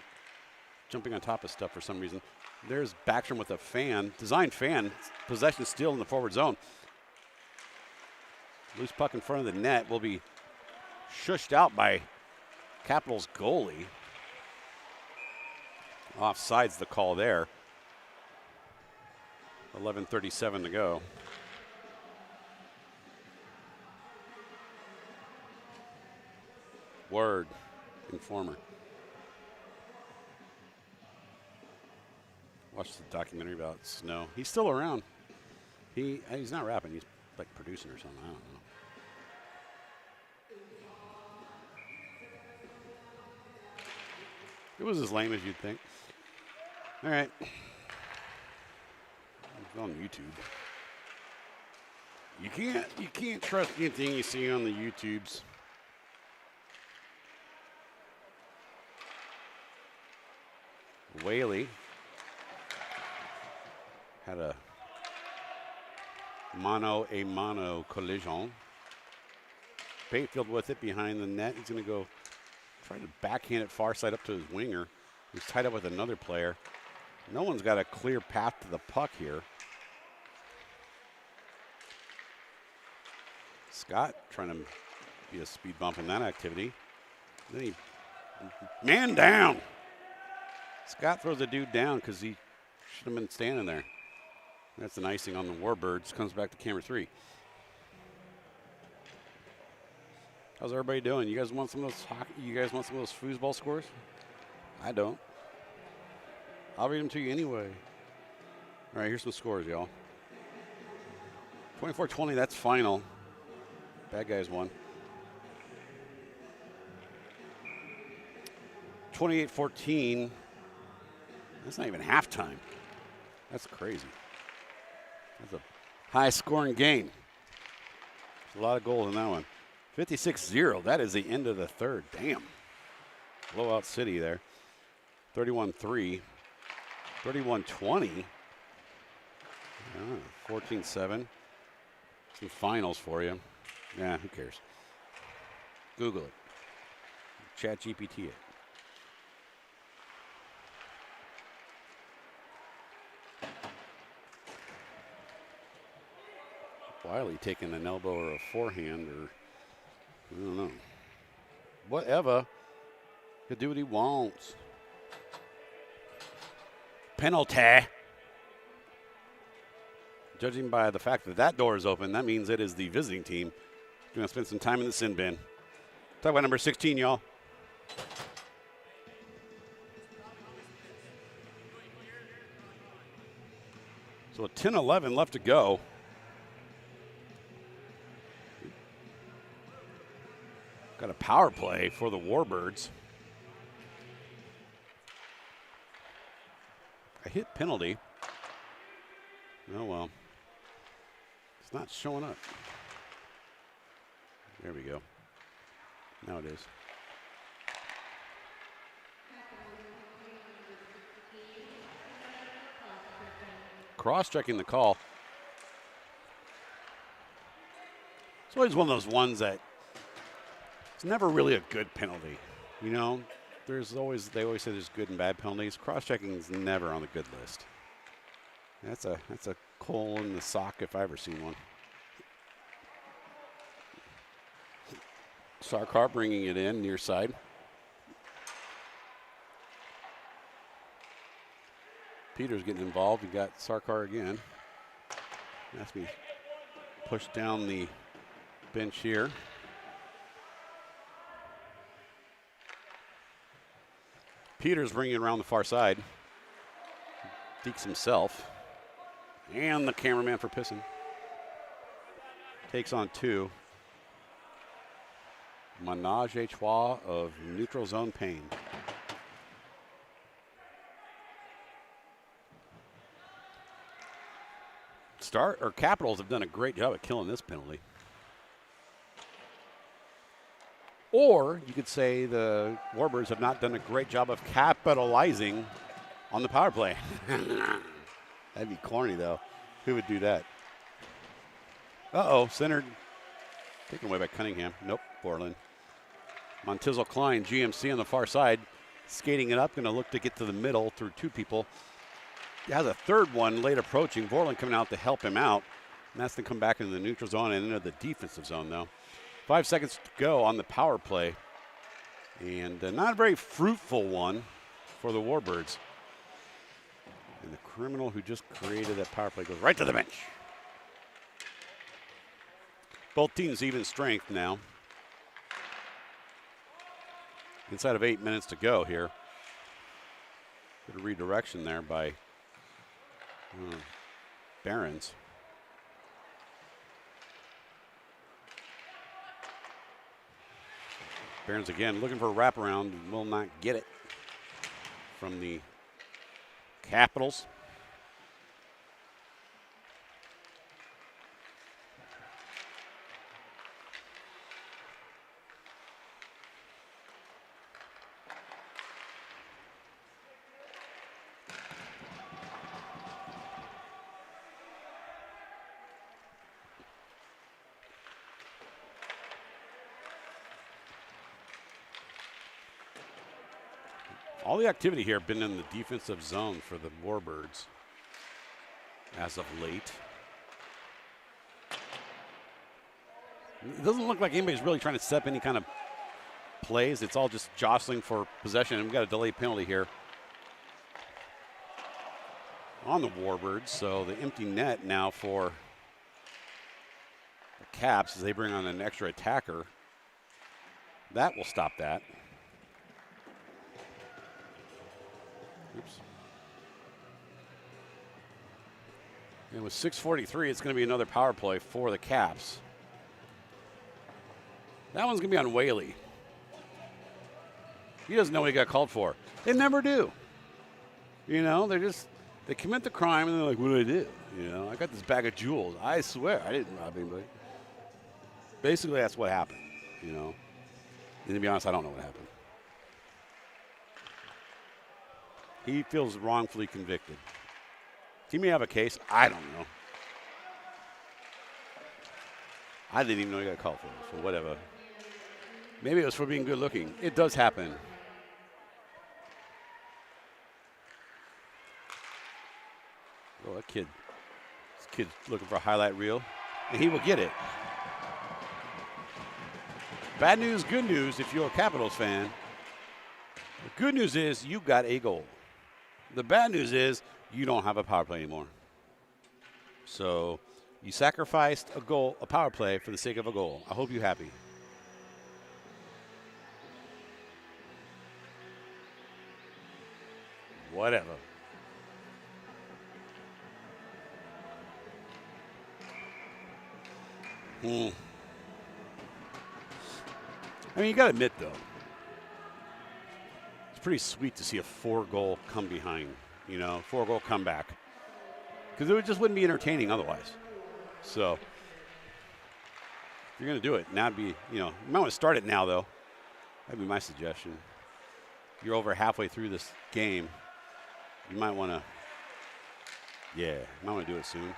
jumping on top of stuff for some reason. There's Backstrom with a fan, designed fan. Possession still in the forward zone. Loose puck in front of the net will be shushed out by Capitals goalie. Offside's the call there. 11:37 to go. Word, informer. Watched the documentary about Snow. He's still around. He's not rapping. He's like producing or something. I don't know. It was as lame as you'd think. All right. It's on YouTube. You can't trust anything you see on the YouTubes. Whaley had a mano collision. Patefield with it behind the net. He's going to go try to backhand it far side up to his winger. He's tied up with another player. No one's got a clear path to the puck here. Scott trying to be a speed bump in that activity. Then he, man down. Scott throws the dude down because he should have been standing there. That's an icing on the Warbirds. Comes back to camera 3. How's everybody doing? You guys want some of those foosball scores? I don't. I'll read them to you anyway. All right, here's some scores, y'all. 24-20, that's final. Bad guys won. 28-14. That's not even halftime. That's crazy. That's a high-scoring game. There's a lot of goals in that one. 56-0. That is the end of the third. Damn. Blowout city there. 31-3. 31-20. 14-7. Some finals for you. Yeah, who cares? Google it. Chat GPT it. Wiley taking an elbow or a forehand, or I don't know. Whatever. He'll do what he wants. Penalty. Judging by the fact that that door is open, that means it is the visiting team. Going to spend some time in the sin bin. Talk about number 16, y'all. So a 10-11 left to go. Got a power play for the Warbirds. A hit penalty. Oh, well. It's not showing up. There we go. Now it is. Cross-checking the call. It's always one of those ones that it's never really a good penalty. You know, they always say there's good and bad penalties. Cross-checking is never on the good list. That's a coal in the sock if I ever seen one. Sarkar bringing it in near side. Peter's getting involved. We got Sarkar again. Has me pushed down the bench here. Peter's bringing it around the far side. Deeks himself. And the cameraman for pissing. Takes on two. Menage a trois of neutral zone pain. Capitals have done a great job at killing this penalty. Or you could say the Warbirds have not done a great job of capitalizing on the power play. That'd be corny, though. Who would do that? Uh-oh, centered. Taken away by Cunningham. Nope, Borland. Montizel Klein, GMC on the far side. Skating it up, going to look to get to the middle through two people. He has a third one late approaching. Borland coming out to help him out. And that's to come back into the neutral zone and into the defensive zone, though. 5 seconds to go on the power play. And not a very fruitful one for the Warbirds. And the criminal who just created that power play goes right to the bench. Both teams even strength now. Inside of 8 minutes to go here. Good redirection there by Barons. Barons again looking for a wraparound, will not get it from the Capitals. All the activity here been in the defensive zone for the Warbirds as of late. It doesn't look like anybody's really trying to set up any kind of plays. It's all just jostling for possession. And we've got a delayed penalty here on the Warbirds. So the empty net now for the Caps as they bring on an extra attacker. That will stop that. Oops. And with 6:43, it's going to be another power play for the Caps. That one's going to be on Whaley. He doesn't know what he got called for. They never do. You know, they commit the crime and they're like, what did I do? You know, I got this bag of jewels. I swear I didn't rob anybody. Basically, that's what happened, you know. And to be honest, I don't know what happened. He feels wrongfully convicted. He may have a case. I don't know. I didn't even know he got called for it, so whatever. Maybe it was for being good looking. It does happen. Oh, that kid. This kid's looking for a highlight reel, and he will get it. Bad news, good news if you're a Capitals fan. The good news is you got a goal. The bad news is you don't have a power play anymore. So you sacrificed a power play for the sake of a goal. I hope you're happy. Whatever. I mean, you got to admit, though, it's pretty sweet to see a 4-goal come behind, you know, 4-goal comeback. Because it just wouldn't be entertaining otherwise. So, if you're going to do it, now would be, you know, you might want to start it now, though. That'd be my suggestion. You're over halfway through this game. You might want to, you might want to do it soon.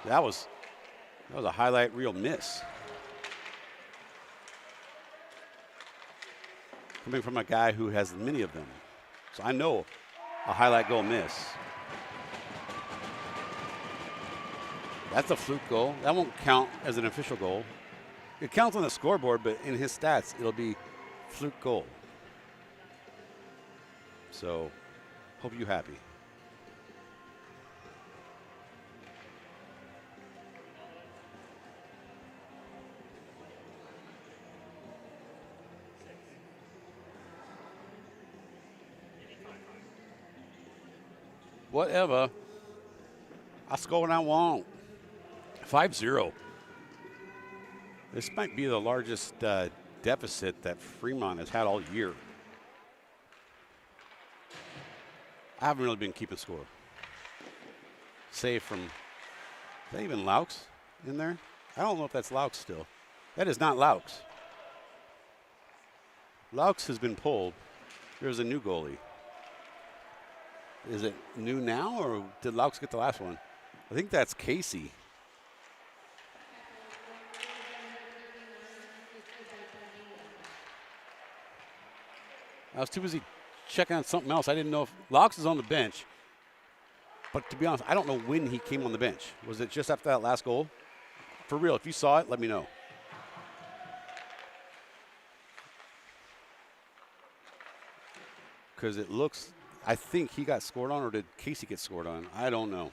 That was a highlight reel miss. Coming from a guy who has many of them. So I know a highlight goal miss. That's a fluke goal. That won't count as an official goal. It counts on the scoreboard, but in his stats, it'll be fluke goal. So, hope you're happy. Whatever. I score when I want. 5-0. This might be the largest deficit that Fremont has had all year. I haven't really been keeping score. Save from, is that even Laux in there? I don't know if that's Laux still. That is not Laux. Laux has been pulled. There's a new goalie. Is it new now, or did Laux get the last one? I think that's Casey. I was too busy checking on something else. I didn't know if Laux is on the bench. But to be honest, I don't know when he came on the bench. Was it just after that last goal? For real, if you saw it, let me know. Because it looks, I think he got scored on, or did Casey get scored on? I don't know.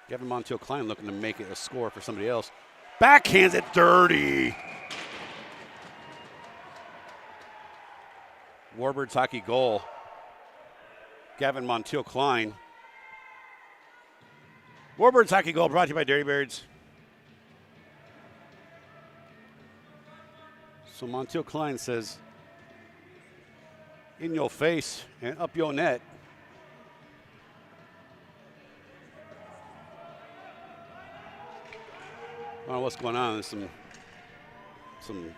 Gavin Montiel-Klein looking to make it a score for somebody else. Backhands it dirty. Warbirds hockey goal. Gavin Montiel-Klein. Warbirds hockey goal brought to you by Dairy Birds. So Montiel-Klein says, in your face and up your net. I don't know what's going on. There's some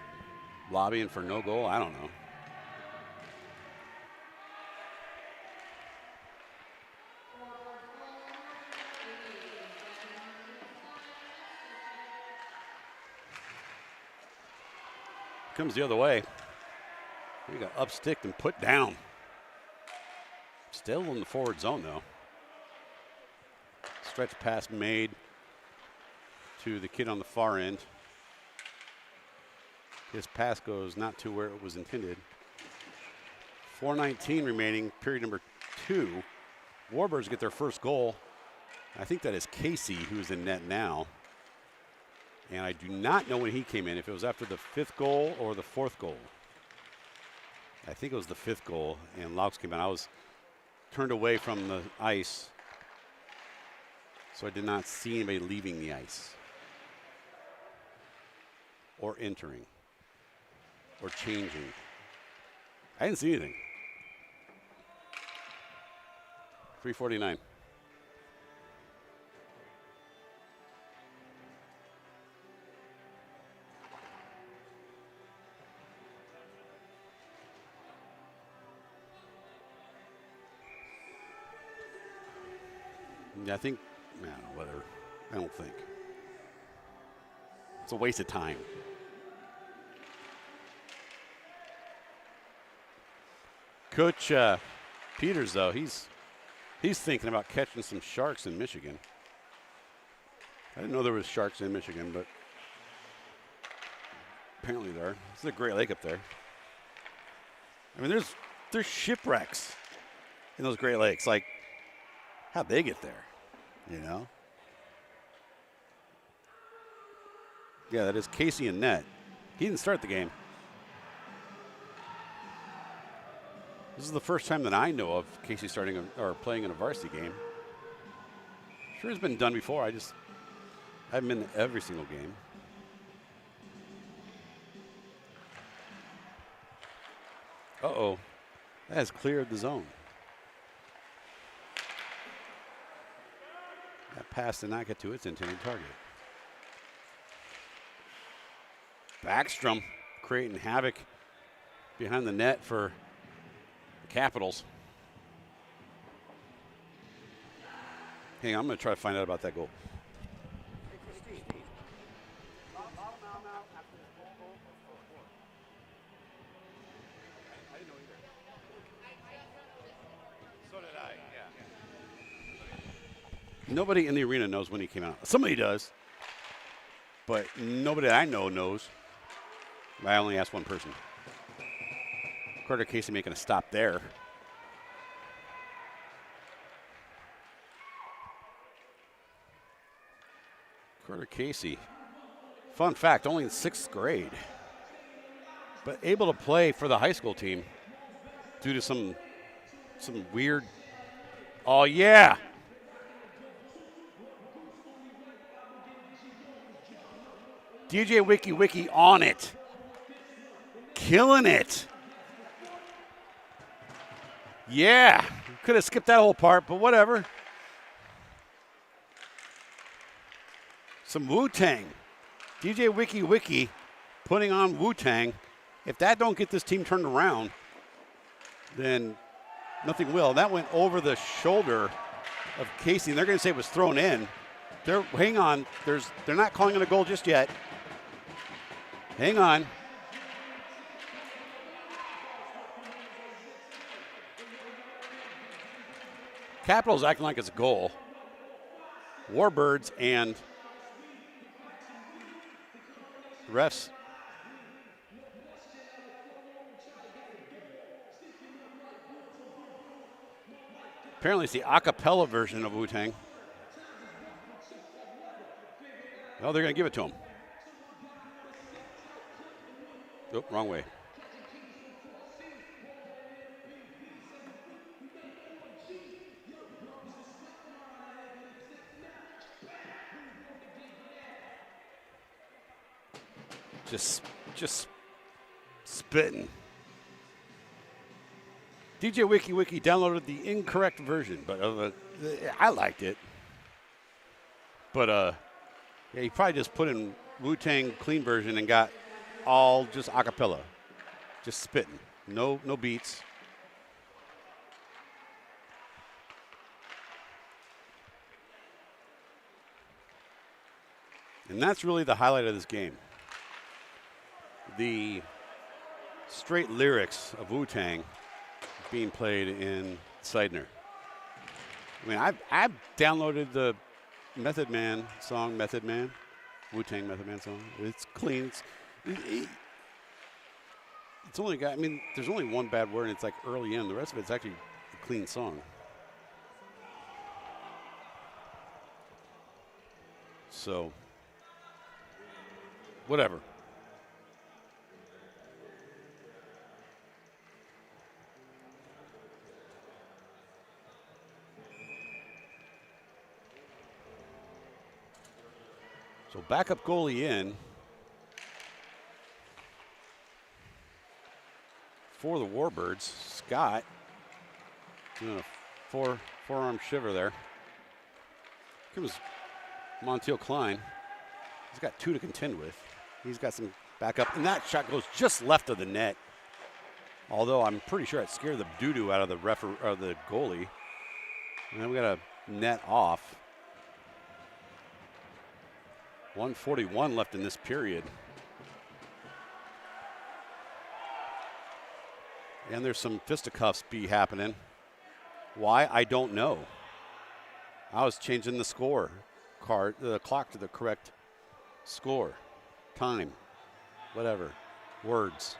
lobbying for no goal. I don't know. Comes the other way. We got upsticked and put down. Still in the forward zone, though. Stretch pass made to the kid on the far end. His pass goes not to where it was intended. 4:19 remaining, period number 2. Warbirds get their first goal. I think that is Casey who's in net now. And I do not know when he came in, if it was after the 5th goal or the 4th goal. I think it was the 5th goal, and Laux came out. I was turned away from the ice, so I did not see anybody leaving the ice or entering or changing. I didn't see anything. 3:49. Yeah, I think, I don't know whether, I don't think. It's a waste of time. Coach Peters, though, he's thinking about catching some sharks in Michigan. I didn't know there was sharks in Michigan, but apparently there are. It's a great lake up there. I mean, there's shipwrecks in those Great Lakes. Like, how'd they get there? You know? Yeah, that is Casey in net. He didn't start the game. This is the first time that I know of Casey starting or playing in a varsity game. Sure, it's been done before. I haven't been to every single game. Uh-oh. That has cleared the zone. That pass did not get to its intended target. Backstrom creating havoc behind the net for the Capitals. Hang on, I'm going to try to find out about that goal. Nobody in the arena knows when he came out. Somebody does, but nobody I know knows. I only asked one person. Carter Casey making a stop there. Carter Casey, fun fact, only in 6th grade, but able to play for the high school team due to some weird, oh yeah. DJ Wiki on it. Killing it. Yeah. Could have skipped that whole part, but whatever. Some Wu-Tang. DJ Wiki putting on Wu-Tang. If that don't get this team turned around, then nothing will. That went over the shoulder of Casey, and they're going to say it was thrown in. Hang on. They're not calling it a goal just yet. Hang on. Capitals acting like it's a goal. Warbirds and refs. Apparently it's the a cappella version of Wu-Tang. Oh, they're going to give it to him. Oh, wrong way. Just spitting. DJ Wiki downloaded the incorrect version, but I liked it. But yeah, he probably just put in Wu-Tang clean version and got all just a cappella, just spitting, no beats. And that's really the highlight of this game. The straight lyrics of Wu-Tang being played in Seidner. I mean, I've downloaded the Method Man song, Method Man, Wu-Tang Method Man song. It's clean. It's only got, I mean, there's only one bad word, and it's like early in. The rest of it's actually a clean song. So, whatever. So backup goalie in for the Warbirds. Scott doing a forearm shiver there. Here was Montiel Klein. He's got 2 to contend with. He's got some backup, and that shot goes just left of the net. Although I'm pretty sure it scared the doo-doo out of the the goalie. And then we got a net off. 1:41 left in this period. And there's some fisticuffs be happening. Why? I don't know. I was changing the score card, the clock to the correct score, time, whatever, words.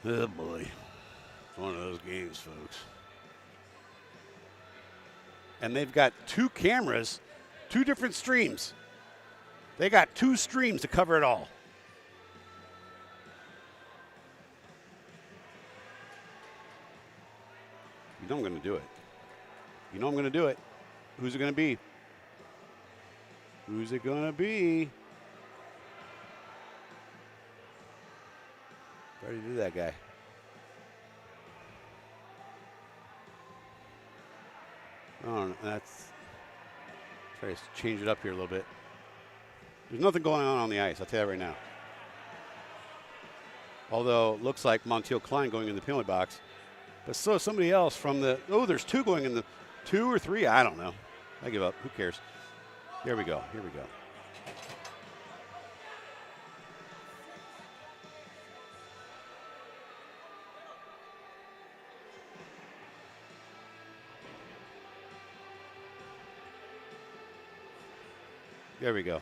Oh boy, it's one of those games, folks. And they've got 2 cameras, 2 different streams. They got 2 streams to cover it all. You know I'm going to do it. You know I'm going to do it. Who's it going to be? Who's it going to be? Already did that guy. Oh, that's try to change it up here a little bit. There's nothing going on the ice, I'll tell you that right now. Although it looks like Montiel Klein going in the penalty box. But so is somebody else from the, there's 2 going in the, 2 or 3, I don't know. I give up, who cares? Here we go, here we go. There we go.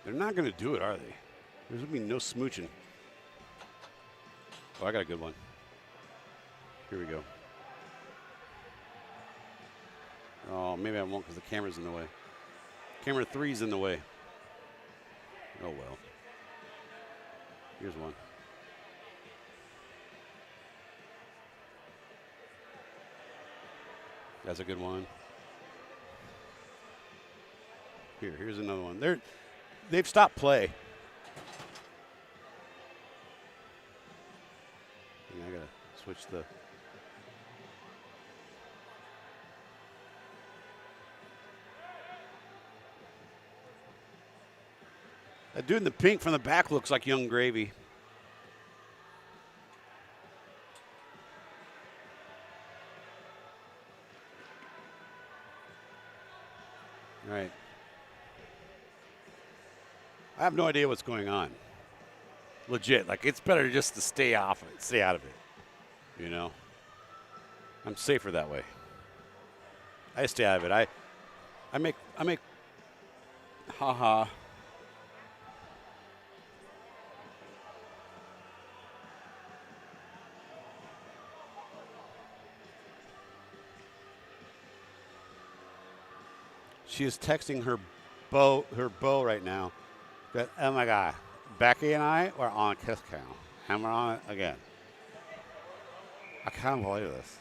They're not going to do it, are they? There's going to be no smooching. Oh, I got a good one. Here we go. Oh, maybe I won't because the camera's in the way. Camera 3's in the way. Oh, well. Here's one. That's a good one. Here's another one. They've stopped play. I gotta switch the. That dude in the pink from the back looks like Young Gravy. All right. I have no idea what's going on. Legit, like it's better just to stay off it, stay out of it. You know, I'm safer that way. I stay out of it. I make, haha. She is texting her beau right now. That, oh my God, Becky and I were on a kiss cam. And we're on it again. I can't believe this.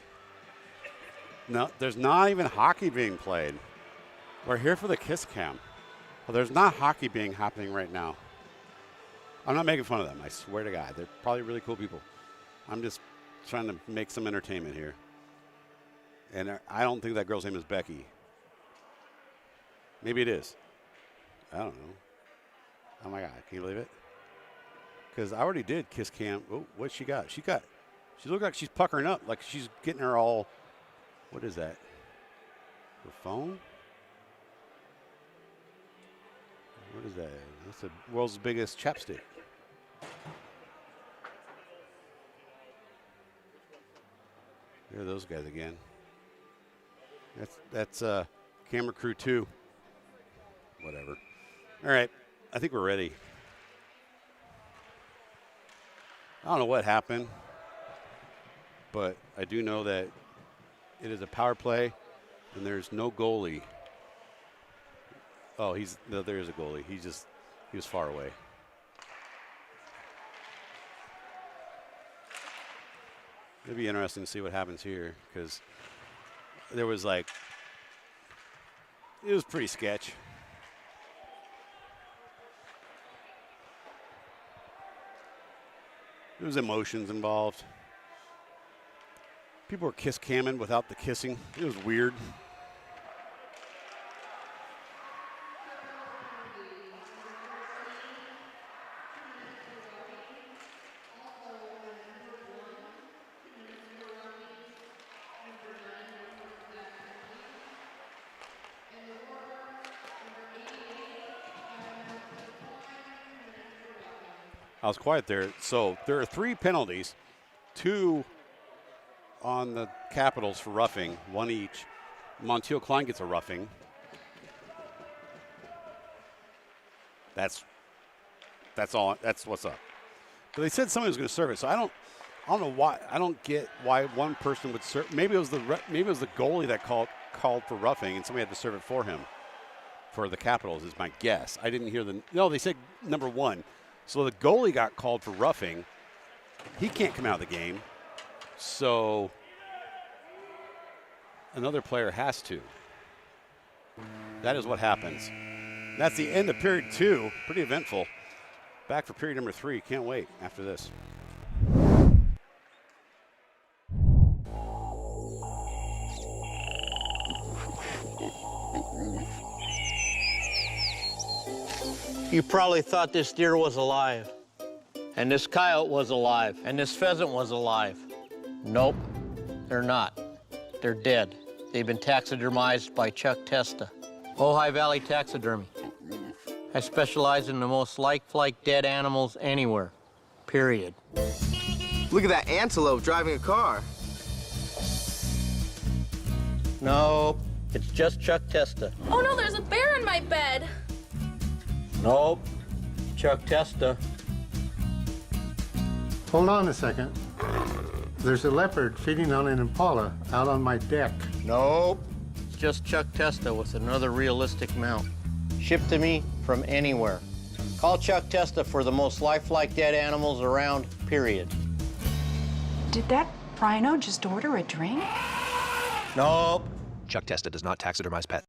No, there's not even hockey being played. We're here for the kiss cam. Well, there's not hockey being happening right now. I'm not making fun of them, I swear to God. They're probably really cool people. I'm just trying to make some entertainment here. And I don't think that girl's name is Becky. Maybe it is. I don't know. Oh my God, can you believe it? Because I already did kiss cam. Oh, what's she got? She looked like she's puckering up, like she's getting her all, what is that? Her phone? What is that? That's the world's biggest chapstick. There are those guys again. That's camera crew 2. Whatever. All right. I think we're ready. I don't know what happened. but I do know that it is a power play, and there's no goalie. Oh, no, there is a goalie. He was far away. It'd be interesting to see what happens here because there was it was pretty sketch. There was emotions involved. People were kiss camming without the kissing. It was weird. I was quiet there. So there are 3 penalties, 2 on the Capitals for roughing, 1 each. Montiel Klein gets a roughing. That's all. That's what's up. But they said somebody was going to serve it, so I don't know why. I don't get why one person would serve. Maybe it was the goalie that called for roughing, and somebody had to serve it for him. For the Capitals is my guess. I didn't hear no. They said number 1. So the goalie got called for roughing. He can't come out of the game. So another player has to. That is what happens. That's the end of period 2. Pretty eventful. Back for period number 3. Can't wait after this. You probably thought this deer was alive, and this coyote was alive, and this pheasant was alive. Nope, they're not. They're dead. They've been taxidermized by Chuck Testa. Ojai Valley Taxidermy. I specialize in the most lifelike dead animals anywhere, period. Look at that antelope driving a car. Nope, it's just Chuck Testa. Oh no, there's a bear in my bed. Nope, Chuck Testa. Hold on a second. There's a leopard feeding on an impala out on my deck. Nope, it's just Chuck Testa with another realistic mount. Shipped to me from anywhere. Call Chuck Testa for the most lifelike dead animals around, period. Did that rhino just order a drink? Nope. Chuck Testa does not taxidermize pets.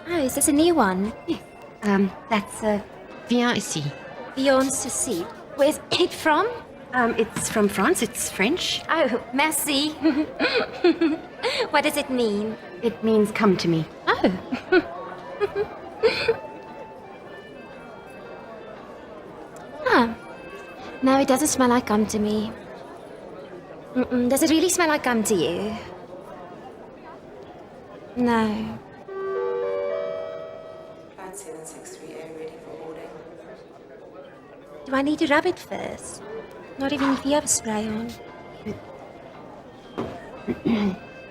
Oh, is this a new one? Yes. That's Viens ici. Viens ici. Where's it from? It's from France. It's French. Oh, merci. What does it mean? It means come to me. Oh. Huh. No, it doesn't smell like gum to me. Does it really smell like gum to you? No. Flight 763A ready for boarding. Do I need to rub it first? Not even if you have a spray on.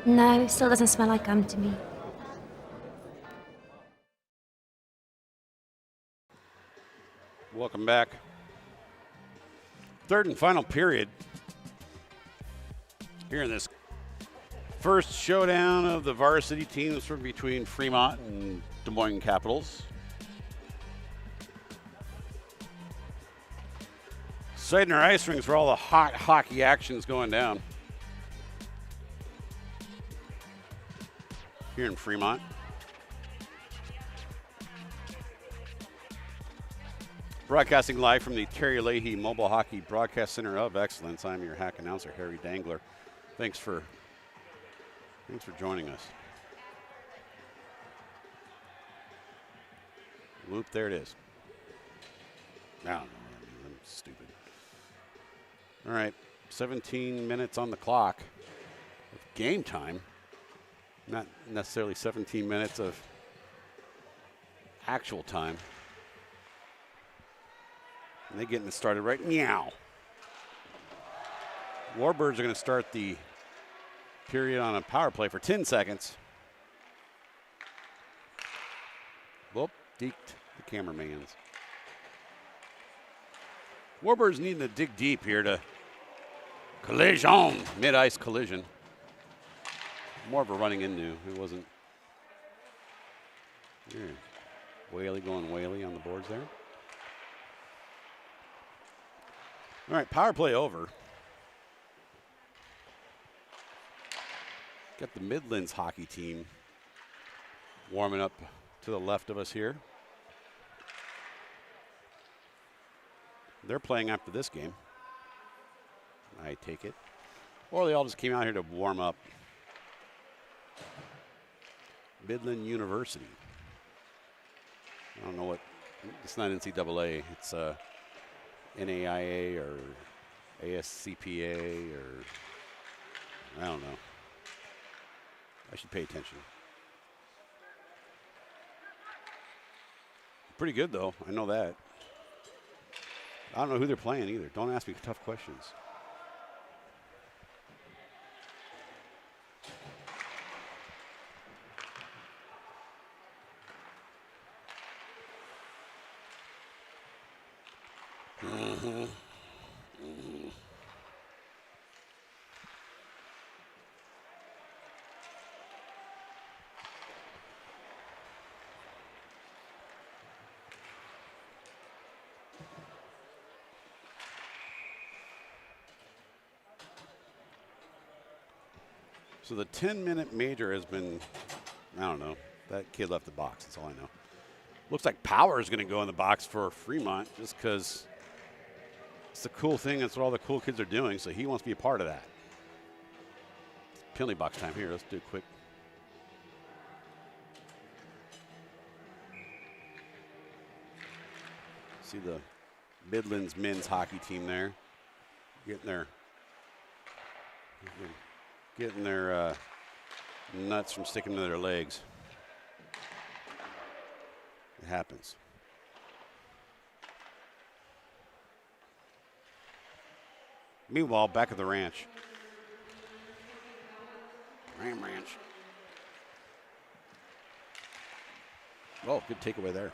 No, still doesn't smell like gum to me. Welcome back. Third and final period. Here in this first showdown of the varsity teams from between Fremont and Des Moines Capitals. Sighting our ice rings for all the hot hockey actions going down here in Fremont. Broadcasting live from the Terry Leahy Mobile Hockey Broadcast Center of Excellence. I'm your hack announcer, Harry Dangler. Thanks for joining us. Whoop, there it is. I don't know. I'm stupid. All right, 17 minutes on the clock of game time. Not necessarily 17 minutes of actual time. And they're getting it started right now. Warbirds are going to start the period on a power play for 10 seconds. Whoop, deked the cameramans. Warbirds needing to dig deep here to collision, mid-ice collision. More of a running into, it wasn't. Yeah. Whaley going Whaley on the boards there. All right, power play over. Got the Midlands hockey team warming up to the left of us here. They're playing after this game, I take it. Or they all just came out here to warm up. Midland University. I don't know what, it's not NCAA, it's NAIA or ASCPA or, I don't know. I should pay attention. Pretty good though, I know that. I don't know who they're playing either. Don't ask me tough questions. So the 10-minute major has been, I don't know, that kid left the box, that's all I know. Looks like Power is going to go in the box for Fremont just because it's the cool thing, that's what all the cool kids are doing, so he wants to be a part of that. Penalty box time here, let's do a quick. See the Midlands men's hockey team there, getting their nuts from sticking to their legs. It happens. Meanwhile, back at the ranch. Ram Ranch. Oh, good takeaway there.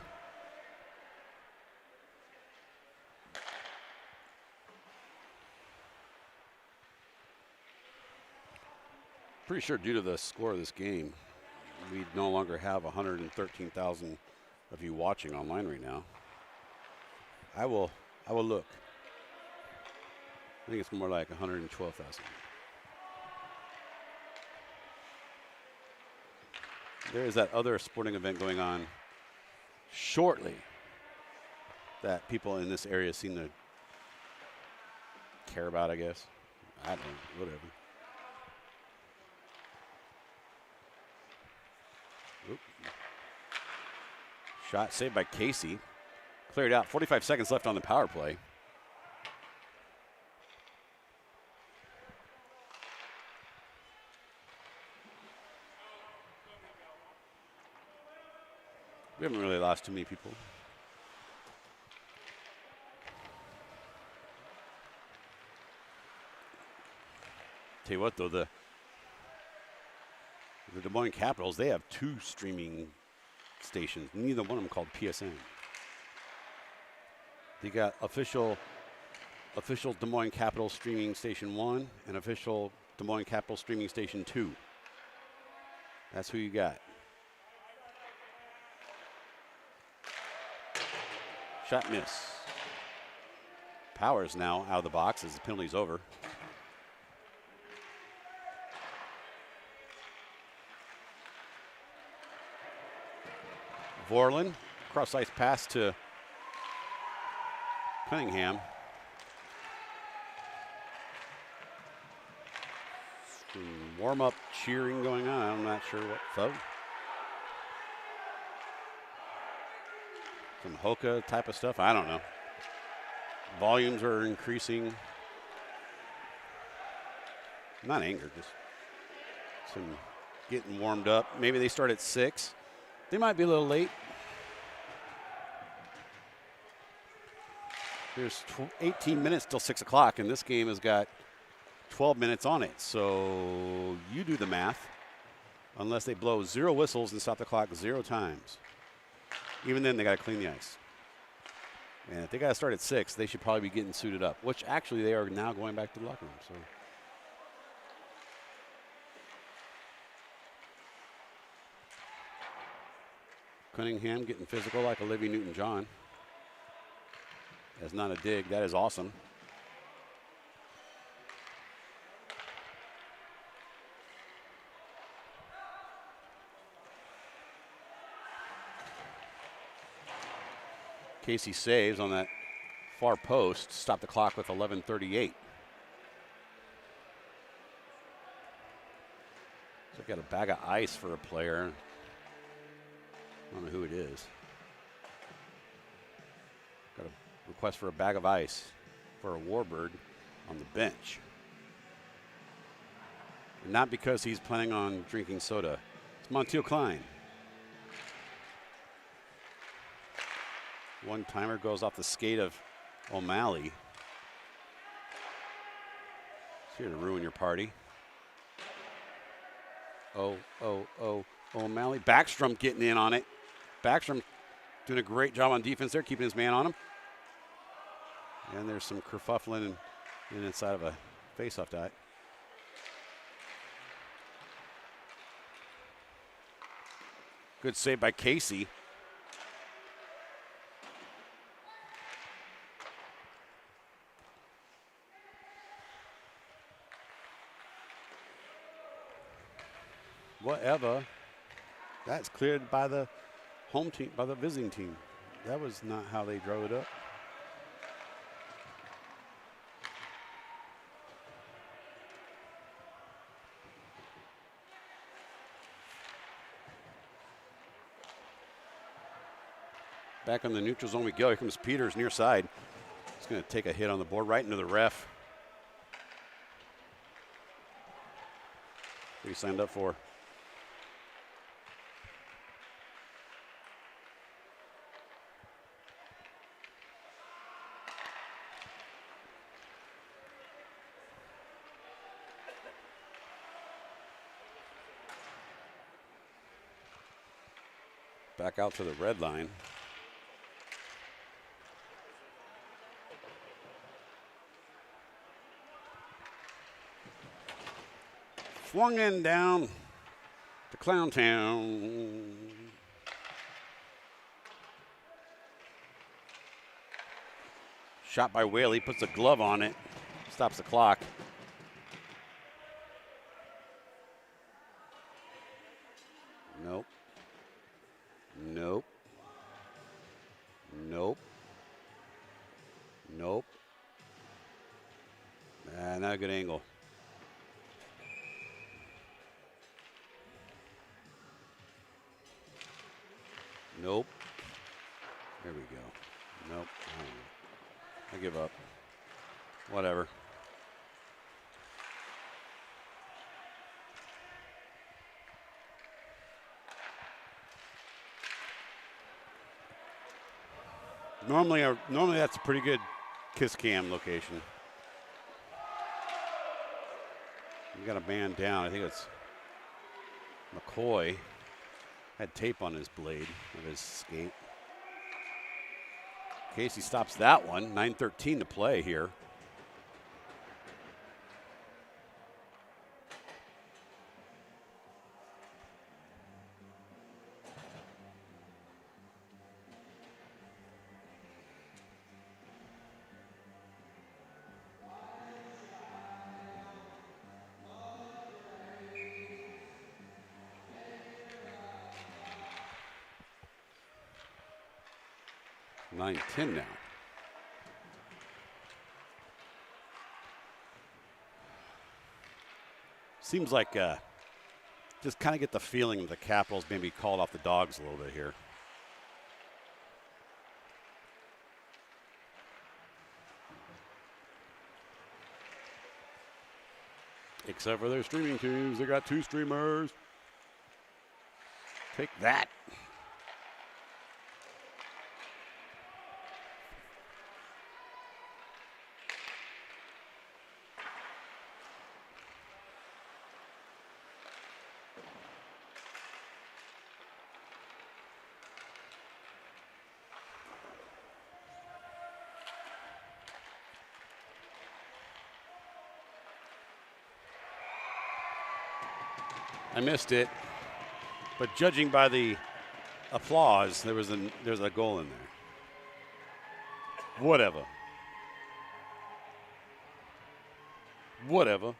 Pretty sure due to the score of this game, we no longer have 113,000 of you watching online right now. I will look. I think it's more like 112,000. There is that other sporting event going on shortly that people in this area seem to care about, I guess. I don't know, whatever. Oop. Shot saved by Casey. Cleared out. 45 seconds left on the power play. We haven't really lost too many people. Tell you what, though, the Des Moines Capitals, they have 2 streaming stations. Neither one of them called PSN. They got official Des Moines Capitals streaming station 1 and official Des Moines Capitals streaming station 2. That's who you got. Shot miss. Powers now out of the box as the penalty's over. Vorlin, cross-ice pass to Cunningham. Some warm-up cheering going on. I'm not sure what for. Some Hoka type of stuff. I don't know. Volumes are increasing. Not anger, just some getting warmed up. Maybe they start at 6. They might be a little late. There's 18 minutes till 6 o'clock, and this game has got 12 minutes on it. So you do the math. Unless they blow 0 whistles and stop the clock 0 times. Even then, they got to clean the ice. And if they got to start at 6, they should probably be getting suited up, which actually they are now going back to the locker room. So Cunningham getting physical like Olivia Newton-John. That's not a dig. That is awesome. Casey saves on that far post. Stop the clock with 11:38. So I've got a bag of ice for a player. I don't know who it is. Got a request for a bag of ice for a Warbird on the bench. And not because he's planning on drinking soda. It's Montiel Klein. One timer goes off the skate of O'Malley. It's here to ruin your party. O'Malley. Backstrom getting in on it. Backstrom doing a great job on defense there, keeping his man on him. And there's some kerfuffling inside of a face-off dot. Good save by Casey. Whatever. That's cleared by the home team, by the visiting team. That was not how they drove it up. Back on the neutral zone we go. Here comes Peters near side. He's going to take a hit on the board right into the ref. What he signed up for. Back out to the red line. Swung in down to Clowntown. Shot by Whaley, puts a glove on it, stops the clock. Nope. Nope. Not a good angle. Nope. There we go. Nope. I give up. Whatever. Normally that's a pretty good kiss cam location. We got a man down. I think it's McCoy. Had tape on his blade of his skate. Casey stops that one. 9:13 to play here. $9-10 now. Seems like just kind of get the feeling that the Capitals maybe called off the Dogs a little bit here. Except for their streaming teams. They got 2 streamers. Take that. I missed it, but judging by the applause, there's a goal in there. Whatever. Whatever.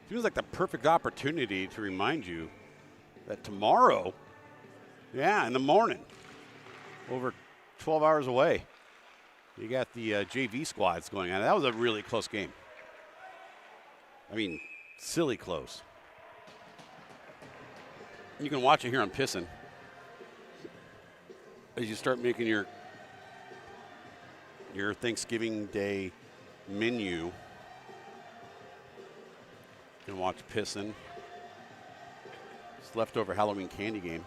Seems like the perfect opportunity to remind you that tomorrow, in the morning, over 12 hours away, you got the JV squads going on. That was a really close game. I mean, silly close. You can watch it here on Pissin. As you start making your Thanksgiving Day menu. You can watch Pissin. It's leftover Halloween candy game.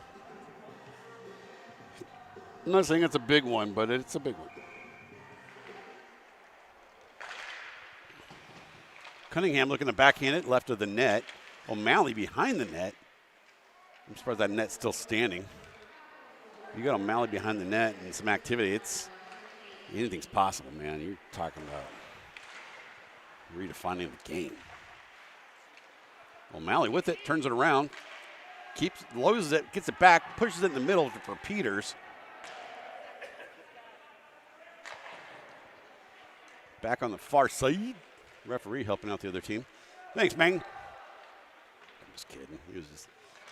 I'm not saying it's a big one, but it's a big one. Cunningham looking to backhand it, left of the net. O'Malley behind the net. I'm surprised that net's still standing. You got O'Malley behind the net and some activity. Anything's possible, man. You're talking about redefining the game. O'Malley with it, turns it around, loses it, gets it back, pushes it in the middle for Peters. Back on the far side. Referee helping out the other team. Thanks, man. I'm just kidding.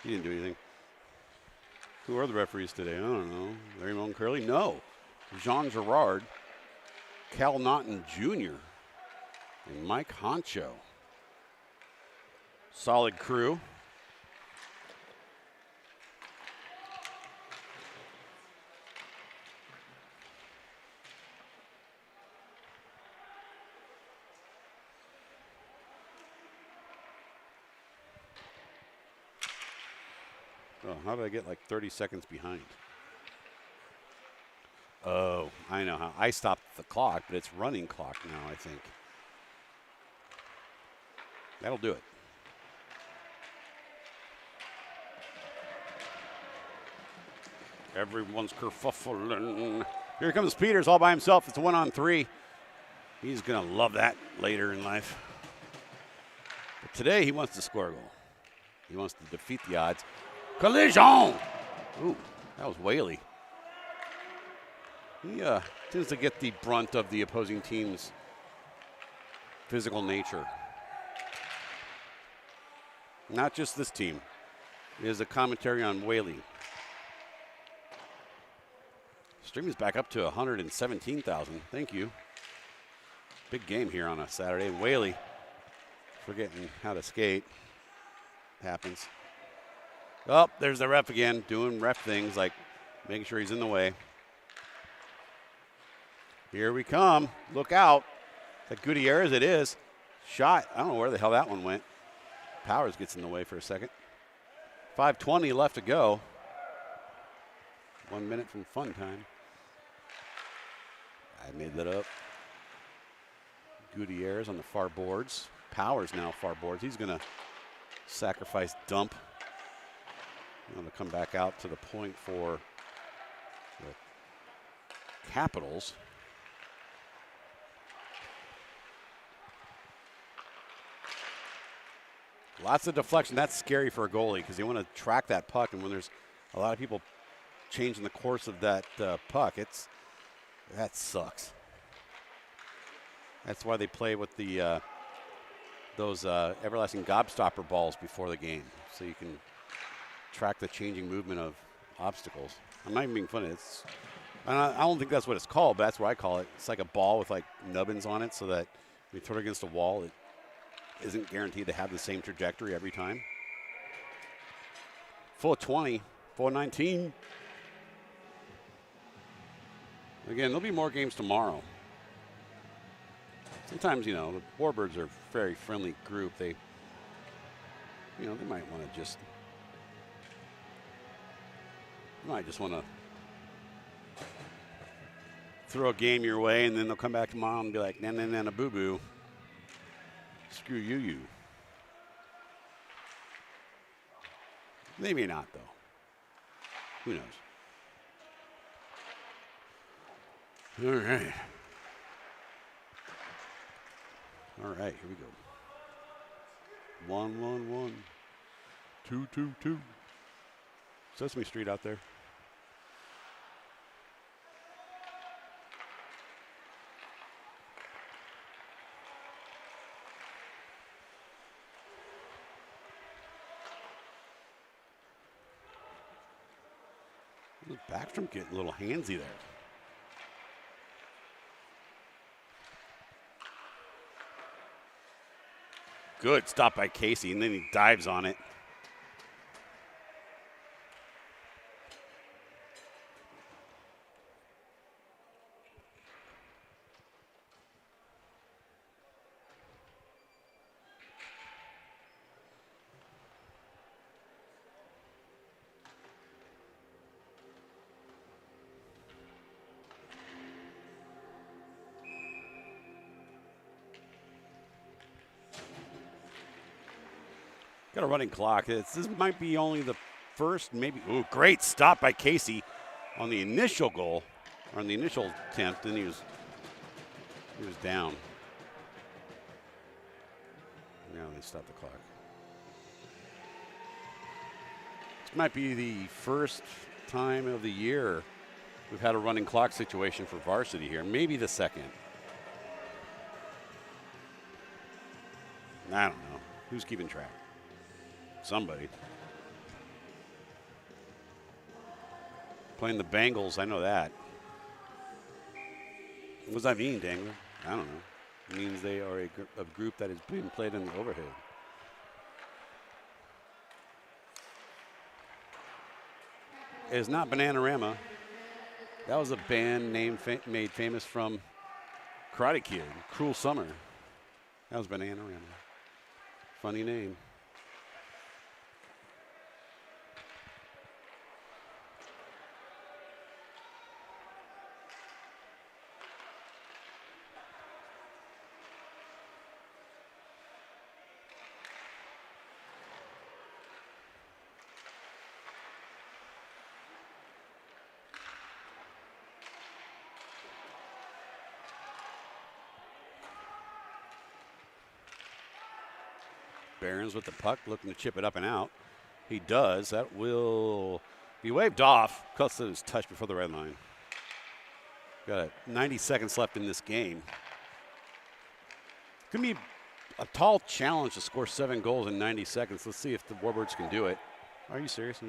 He didn't do anything. Who are the referees today? I don't know. Larry Moan Curley? No. Jean Girard, Cal Naughton Jr., and Mike Honcho. Solid crew. Oh, how did I get like 30 seconds behind? Oh, I know how. I stopped the clock, but it's running clock now, I think. That'll do it. Everyone's kerfuffling. Here comes Peters all by himself. It's a 1-on-3. He's going to love that later in life. But today he wants to score a goal. He wants to defeat the odds. Collision! Ooh, that was Whaley. He tends to get the brunt of the opposing team's physical nature. Not just this team. It is a commentary on Whaley. Stream is back up to 117,000. Thank you. Big game here on a Saturday. Whaley forgetting how to skate. Happens. Oh, there's the ref again, doing ref things like making sure he's in the way. Here we come. Look out. Is that Gutierrez? It is. Shot. I don't know where the hell that one went. Powers gets in the way for a second. 5:20 left to go. 1 minute from fun time. I made that up. Gutierrez on the far boards. Powers now far boards. He's going to sacrifice dump. Going to come back out to the point for the Capitals. Lots of deflection. That's scary for a goalie because you want to track that puck, and when there's a lot of people changing the course of that puck, that sucks. That's why they play with the those everlasting gobstopper balls before the game, so you can track the changing movement of obstacles. I'm not even being funny. I don't think that's what it's called, but that's what I call it. It's like a ball with like nubbins on it, so that when you throw it against a wall, it isn't guaranteed to have the same trajectory every time. Full 20, 4:19. Again, there'll be more games tomorrow. Sometimes, the Warbirds are a very friendly group. They might want to just, want to throw a game your way, and then they'll come back tomorrow and be like, na boo boo. Screw you. Maybe not, though. Who knows? All right. All right, here we go. 1-1-1. 2-2-2. Sesame Street out there. Backstrom getting a little handsy there. Good stop by Casey, and then he dives on it. Got a running clock. This might be only the first, maybe. Ooh, great stop by Casey on the initial goal, or on the initial attempt. Then he was down. Now they stop the clock. This might be the first time of the year we've had a running clock situation for Varsity here. Maybe the second. I don't know. Who's keeping track? Somebody. Playing the Bengals, I know that. What does that mean, Dangler? I don't know. It means they are a group that is being played in the overhead. It is not Bananarama. That was a band name made famous from Karate Kid, Cruel Summer. That was Bananarama. Funny name. Barons with the puck, looking to chip it up and out. He does. That will be waved off. Because it was touched before the red line. Got 90 seconds left in this game. Could be a tall challenge to score 7 goals in 90 seconds. Let's see if the Warbirds can do it. Are you serious?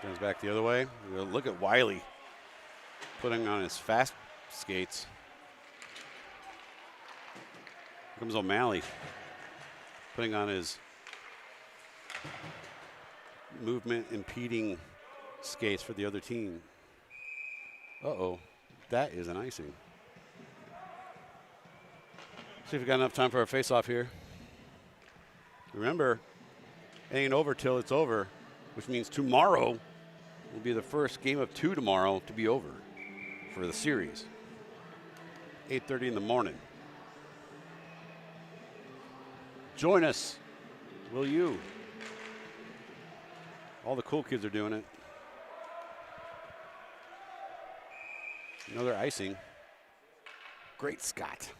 Comes back the other way. Look at Wiley putting on his fast skates. Here comes O'Malley putting on his movement impeding skates for the other team. Uh-oh, that is an icing. See if we got enough time for a face-off here. Remember, it ain't over till it's over, which means tomorrow will be the first game of 2 tomorrow to be over for the series. 8:30 in the morning. Join us, will you? All the cool kids are doing it. Another icing. Great Scott.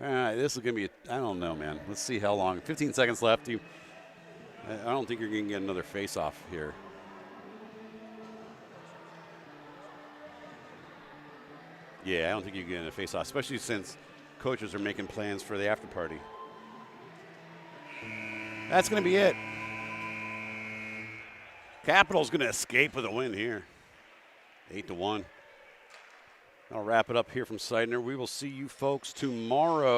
All right, this is going to be, I don't know, man. Let's see how long. 15 seconds left. I don't think you're going to get another face-off here. Yeah, I don't think you get a face-off, especially since coaches are making plans for the after party. That's going to be it. Capital's going to escape with a win here. 8-1. I'll wrap it up here from Seidner. We will see you folks tomorrow.